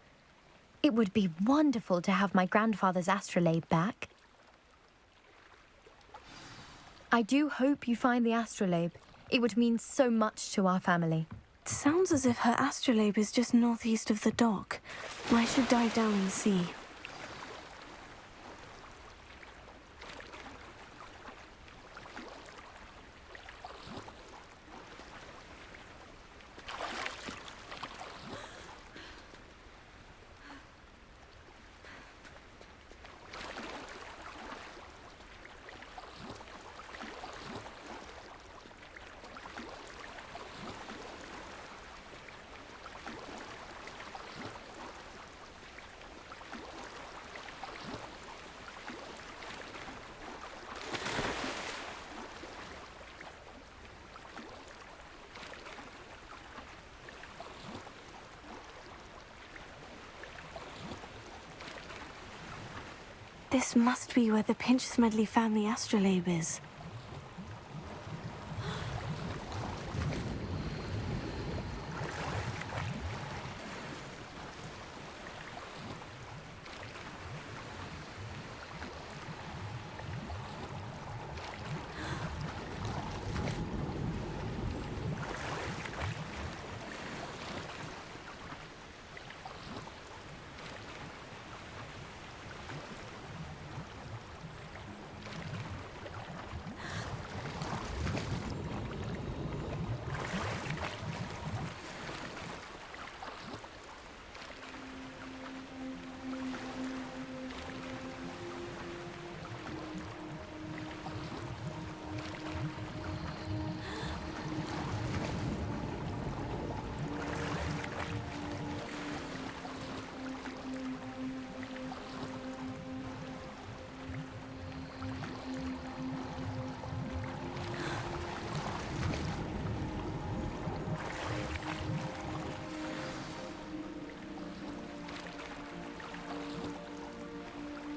It would be wonderful to have my grandfather's astrolabe back. I do hope you find the astrolabe. It would mean so much to our family. It sounds as if her astrolabe is just northeast of the dock. I should dive down and see. This must be where the Pinch Smedley family astrolabe is.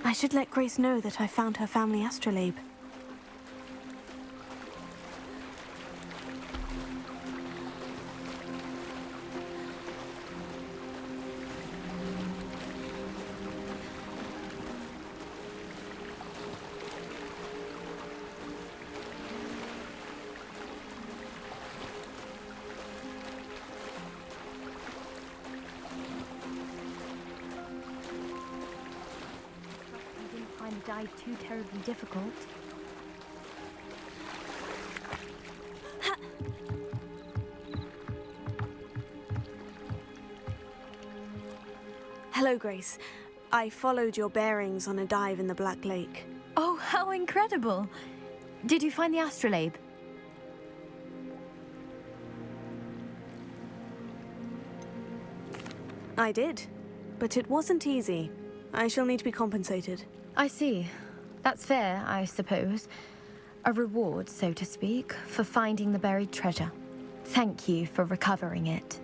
I should let Grace know that I found her family astrolabe. Dive too terribly difficult. Hello, Grace. I followed your bearings on a dive in the Black Lake. Oh, how incredible! Did you find the astrolabe? I did, but it wasn't easy. I shall need to be compensated. I see. That's fair, I suppose. A reward, so to speak, for finding the buried treasure. Thank you for recovering it.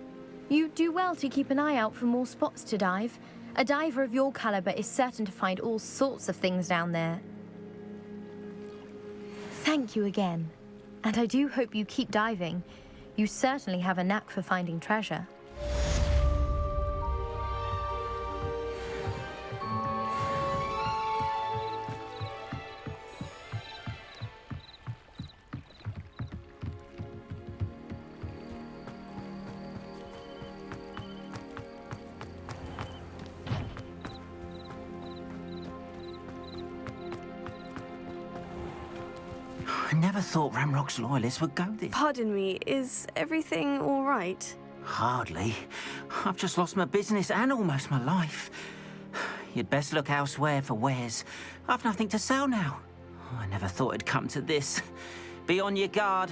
You do well to keep an eye out for more spots to dive. A diver of your caliber is certain to find all sorts of things down there. Thank you again. And I do hope you keep diving. You certainly have a knack for finding treasure. I never thought Ranrock's loyalists would go this. Pardon me, is everything all right? Hardly. I've just lost my business and almost my life. You'd best look elsewhere for wares. I've nothing to sell now. I never thought it'd come to this. Be on your guard.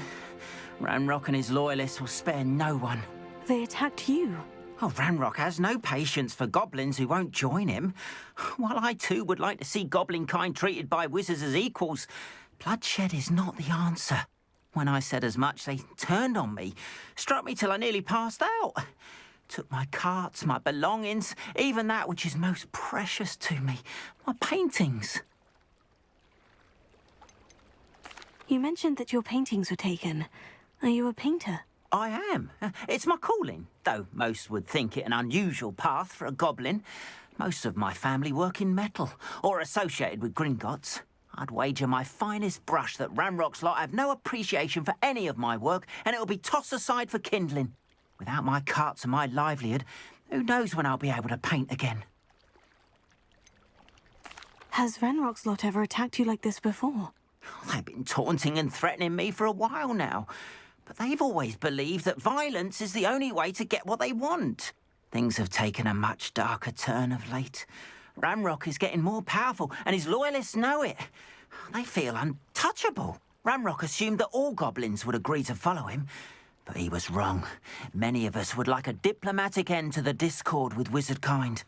Ranrock and his loyalists will spare no one. They attacked you. Oh, Ranrock has no patience for goblins who won't join him. While I too would like to see goblin kind treated by wizards as equals, bloodshed is not the answer. When I said as much, they turned on me, struck me till I nearly passed out. Took my carts, my belongings, even that which is most precious to me, my paintings. You mentioned that your paintings were taken. Are you a painter? I am. It's my calling, though most would think it an unusual path for a goblin. Most of my family work in metal, or associated with Gringotts. I'd wager my finest brush that Ranrock's lot have no appreciation for any of my work, and it'll be tossed aside for kindling. Without my carts and my livelihood, who knows when I'll be able to paint again? Has Ranrock's lot ever attacked you like this before? They've been taunting and threatening me for a while now, but they've always believed that violence is the only way to get what they want. Things have taken a much darker turn of late. Ranrock is getting more powerful, and his loyalists know it. They feel untouchable. Ranrock assumed that all goblins would agree to follow him, but he was wrong. Many of us would like a diplomatic end to the discord with wizard kind.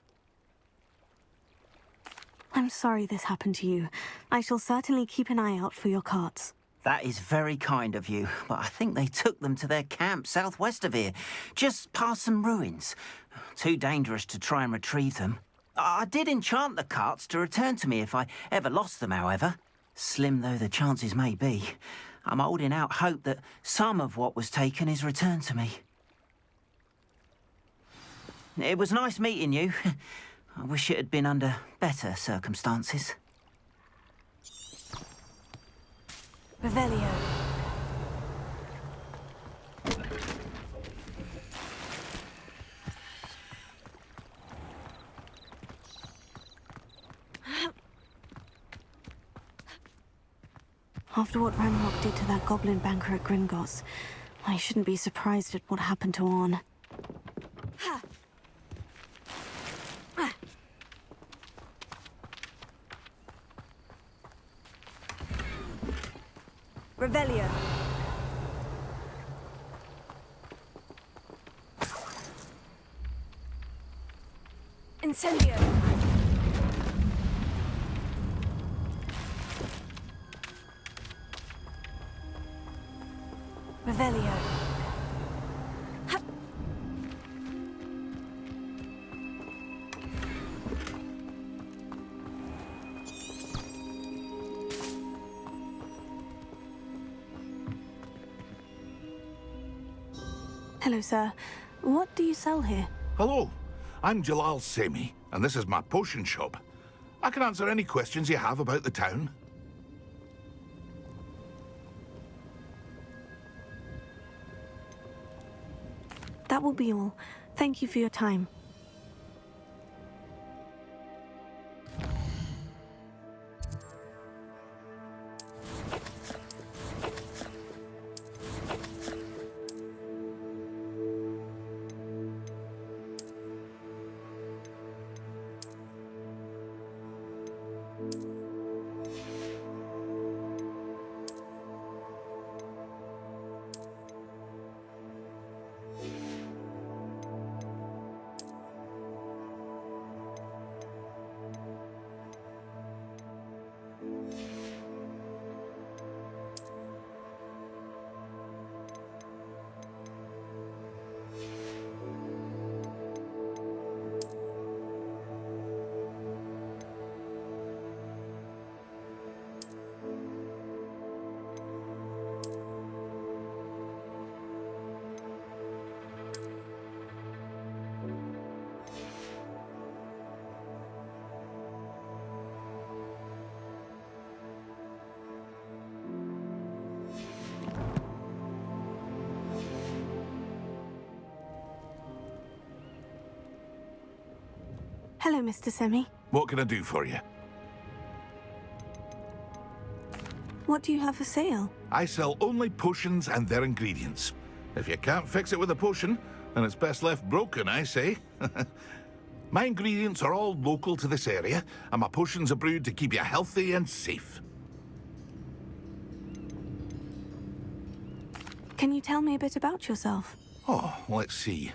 I'm sorry this happened to you. I shall certainly keep an eye out for your carts. That is very kind of you, but I think they took them to their camp southwest of here, just past some ruins. Too dangerous to try and retrieve them. I did enchant the carts to return to me if I ever lost them, however. Slim though the chances may be, I'm holding out hope that some of what was taken is returned to me. It was nice meeting you. I wish it had been under better circumstances. Revelio. After what Ranrock did to that goblin banker at Gringotts, I shouldn't be surprised at what happened to Orn. Revelio. Incendio. Revelio. Hello, sir. What do you sell here? Hello, I'm Jalal Semi, and this is my potion shop. I can answer any questions you have about the town. That will be all. Thank you for your time. Hello, Mr. Semi. What can I do for you? What do you have for sale? I sell only potions and their ingredients. If you can't fix it with a potion, then it's best left broken, I say. My ingredients are all local to this area, and my potions are brewed to keep you healthy and safe. Can you tell me a bit about yourself? Oh, let's see.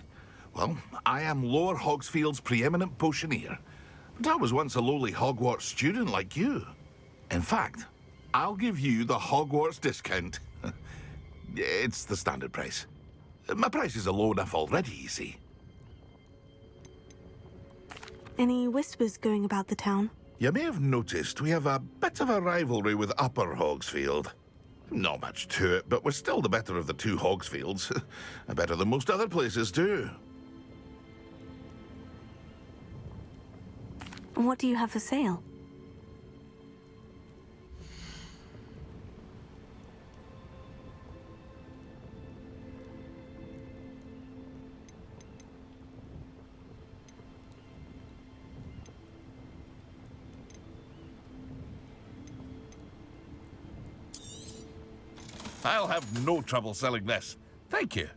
Well, I am Lower Hogsfield's preeminent potioneer. But I was once a lowly Hogwarts student like you. In fact, I'll give you the Hogwarts discount. It's the standard price. My prices are low enough already, you see. Any whispers going about the town? You may have noticed we have a bit of a rivalry with Upper Hogsfield. Not much to it, but we're still the better of the two Hogsfields. Better than most other places, too. What do you have for sale? I'll have no trouble selling this. Thank you.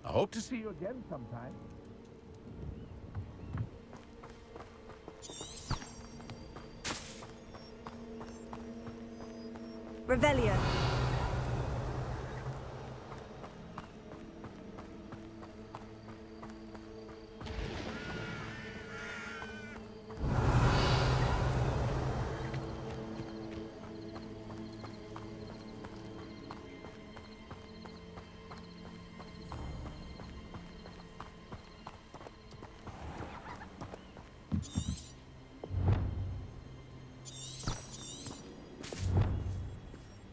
I hope to see you again sometime. Revelio.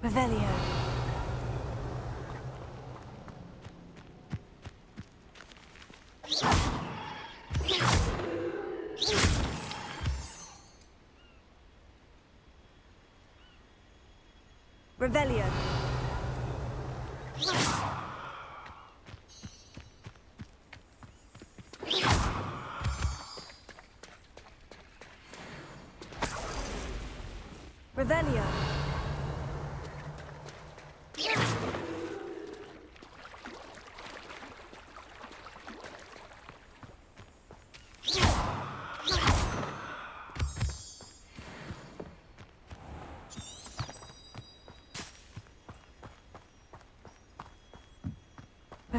Revelio. Revelio. Revelio.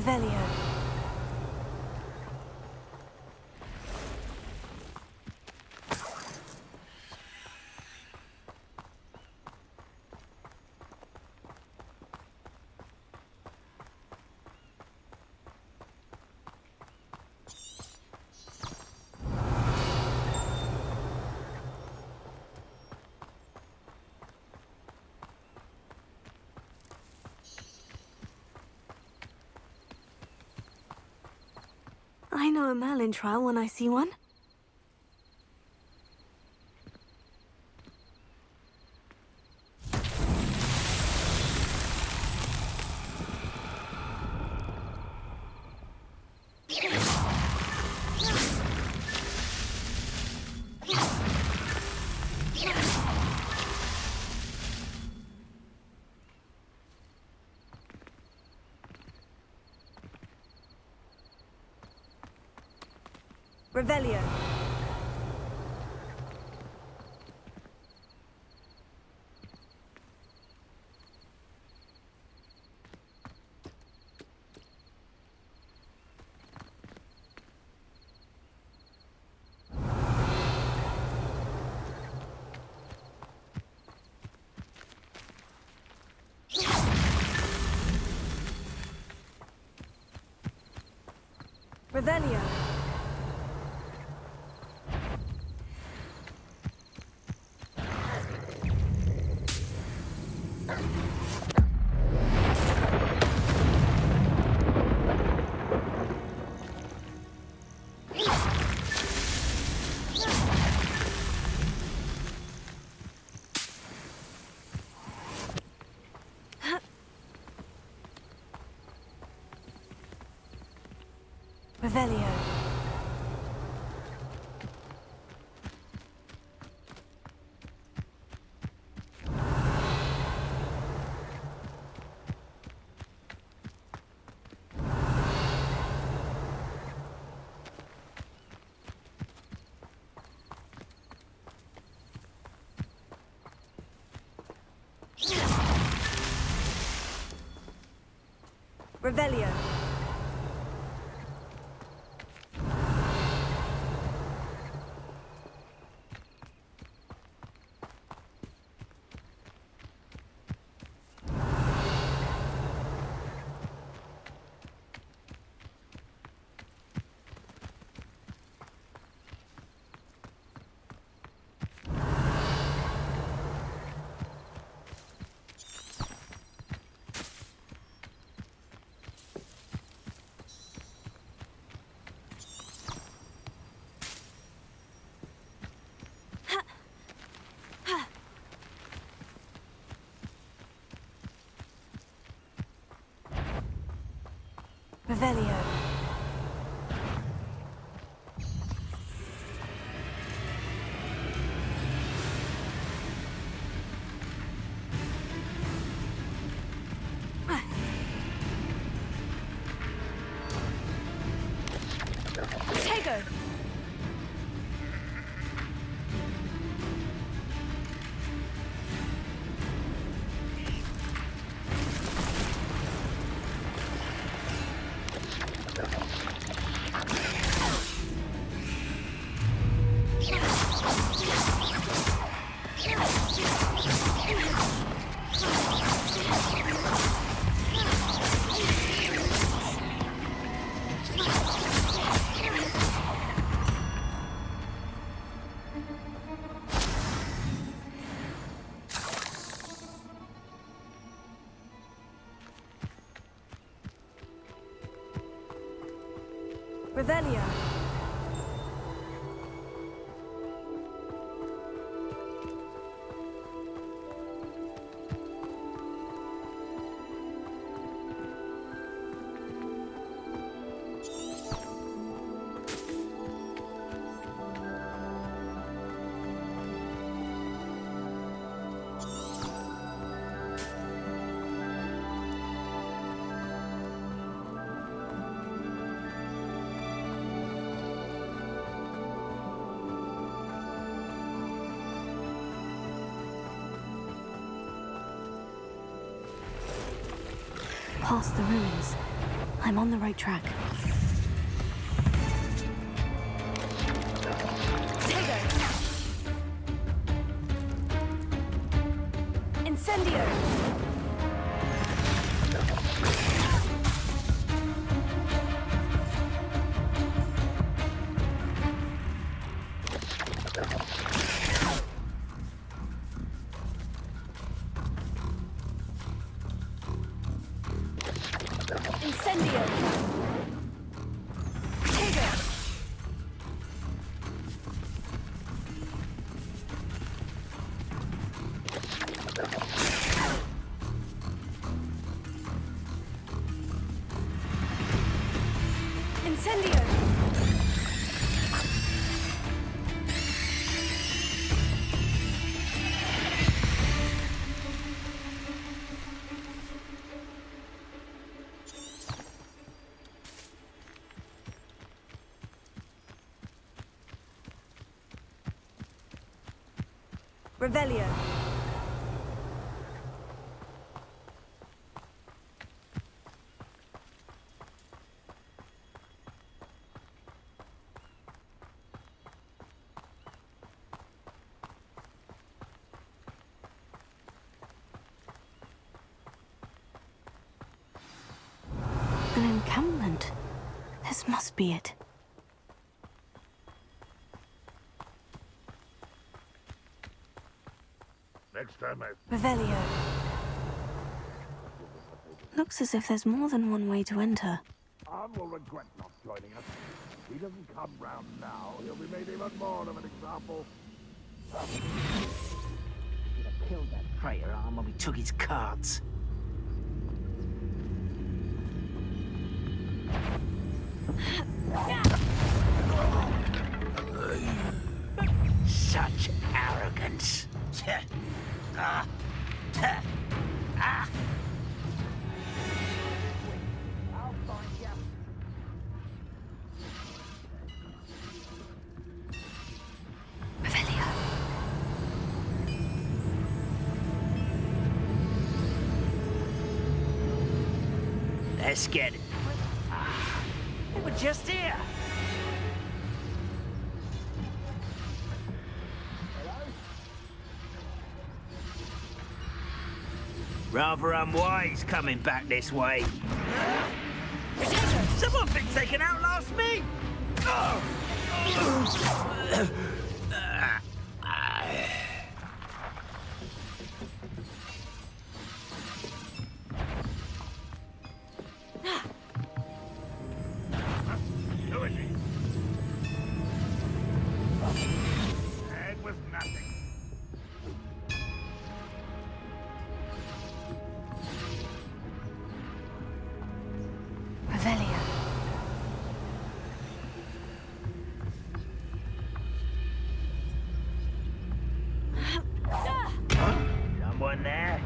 Revelio. I know a Merlin trial when I see one. Revelio. Revelio. Revelio. Revelio. Revelio. Tego. Revelio. Past the ruins. I'm on the right track. Incendio! Incendio! Incendio! Revelio. An encampment. This must be it. Next time Revelio. Looks as if there's more than one way to enter. Arn will regret not joining us. If he doesn't come round now, he'll be made even more of an example. You'd have killed that traitor, Arn, when we took his cards. Such arrogance. Let's get it. They were just here. Rather unwise coming back this way. Someone's been taken out last me! It was nothing. Revelio. Someone there?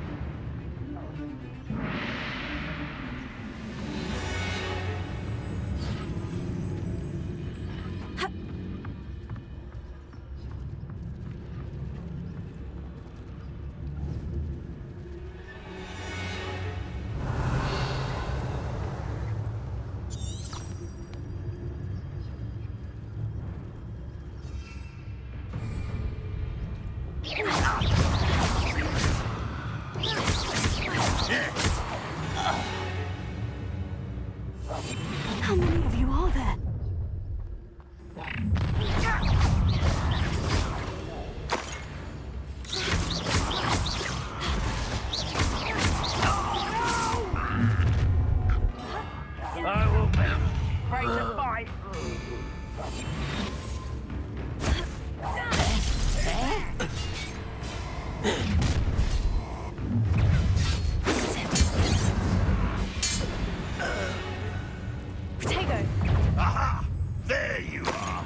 How many of you are there? I will be ready to fight. Protego. Aha! There you are.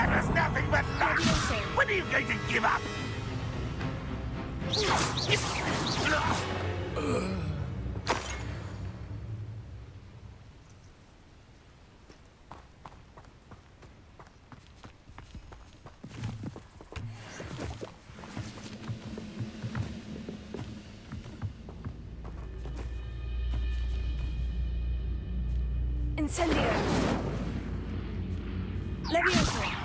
That was nothing but luck! When are you going to give up? Incendio! Levioso!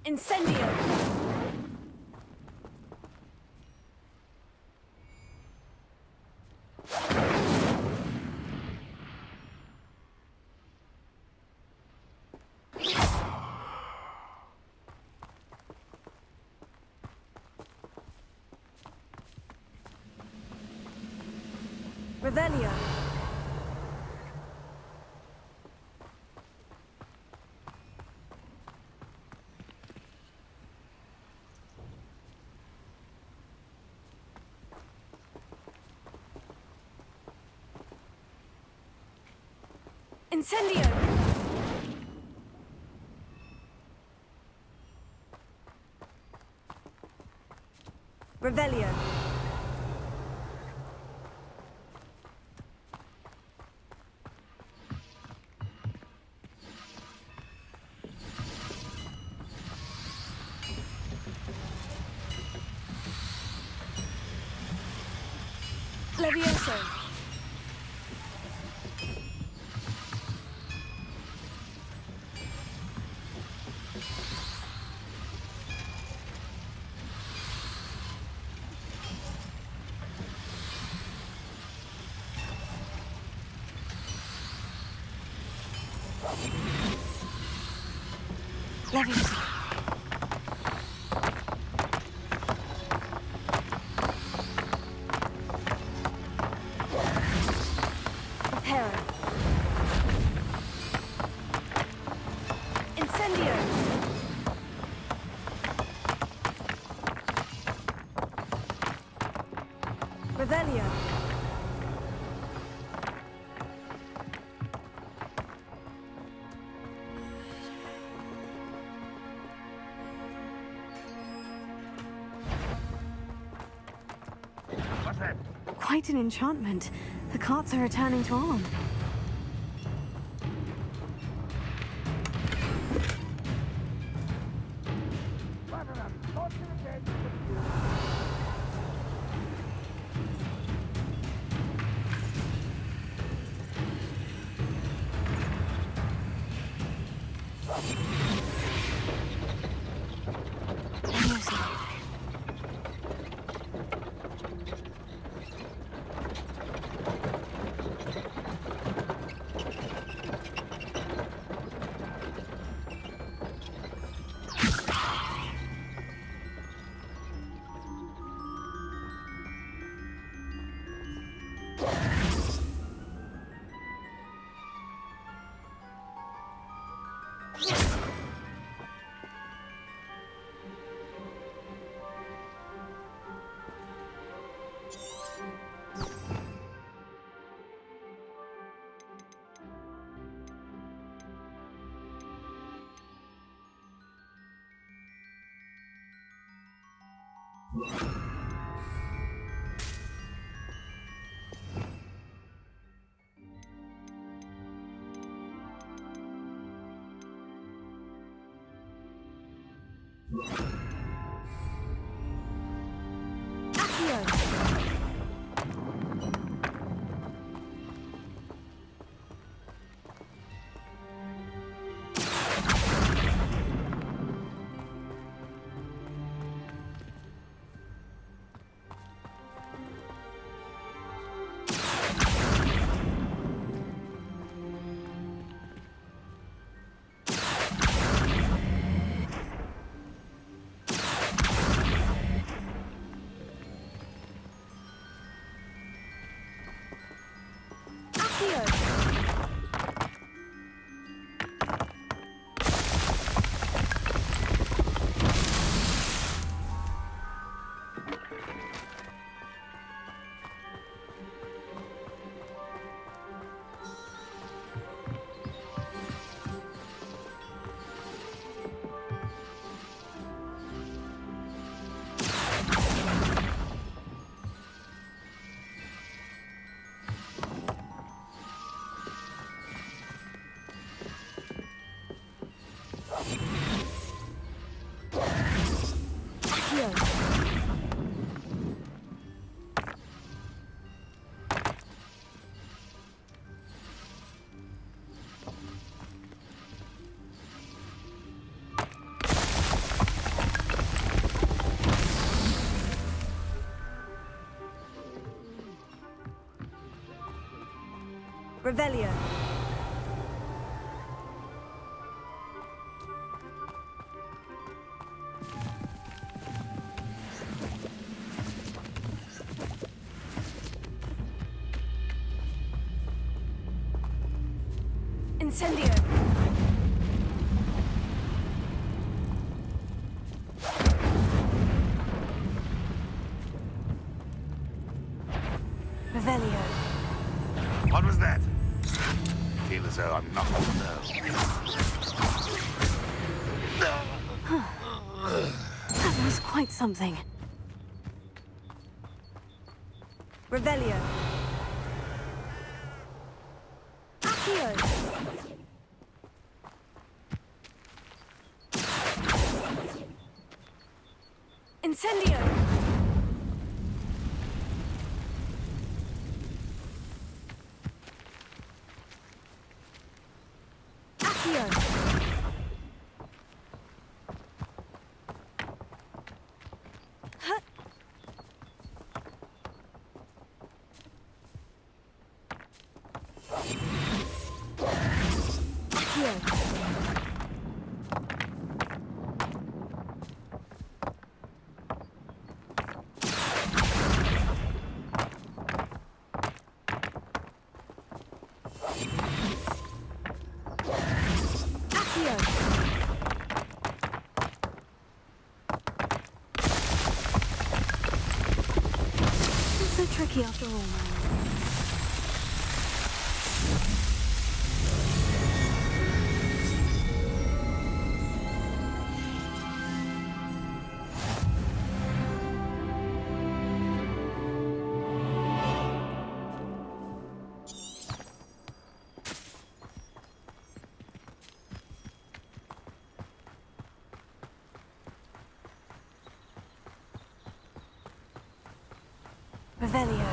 Incendio! Revelio! Incendio! Revelio! Levioso! Levioso! Reparo! Incendio! Revelio! Quite an enchantment. The carts are returning to arm. Revelio. Incendio. Revelio. What was that? I feel as though I'm not on That was quite something. Revelio. Accio. Incendio. Accio. So tricky after all, man. Revelio.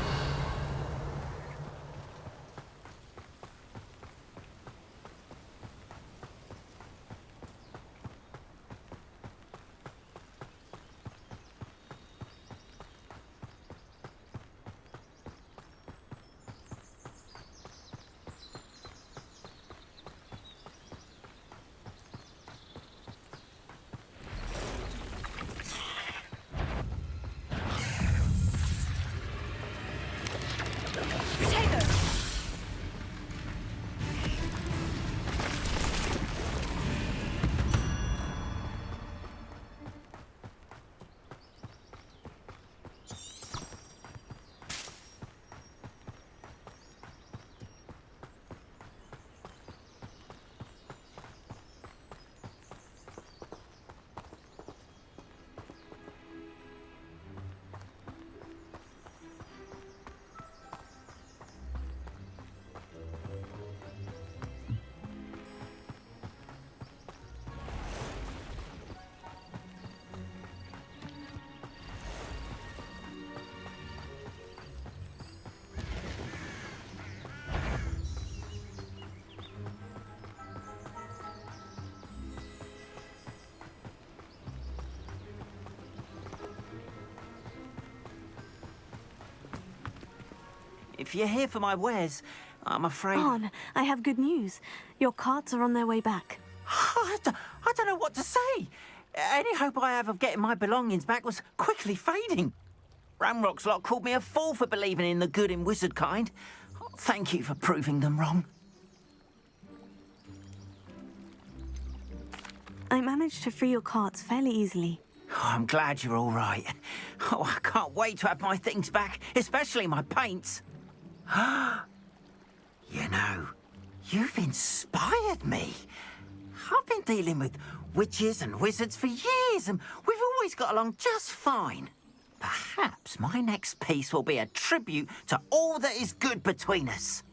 If you're here for my wares, I'm afraid... On, I have good news. Your carts are on their way back. I don't know what to say. Any hope I have of getting my belongings back was quickly fading. Ranrock's lot called me a fool for believing in the good in wizard kind. Thank you for proving them wrong. I managed to free your carts fairly easily. Oh, I'm glad you're all right. Oh, I can't wait to have my things back, especially my paints. You know, you've inspired me. I've been dealing with witches and wizards for years, and we've always got along just fine. Perhaps my next piece will be a tribute to all that is good between us.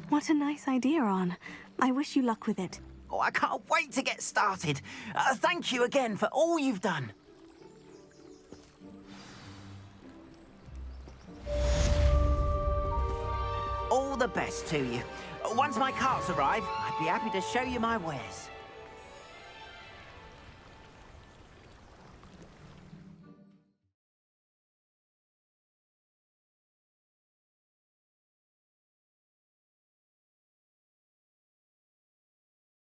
What a nice idea, On. I wish you luck with it. Oh, I can't wait to get started. Thank you again for all you've done. All the best to you. Once my carts arrive, I'd be happy to show you my wares.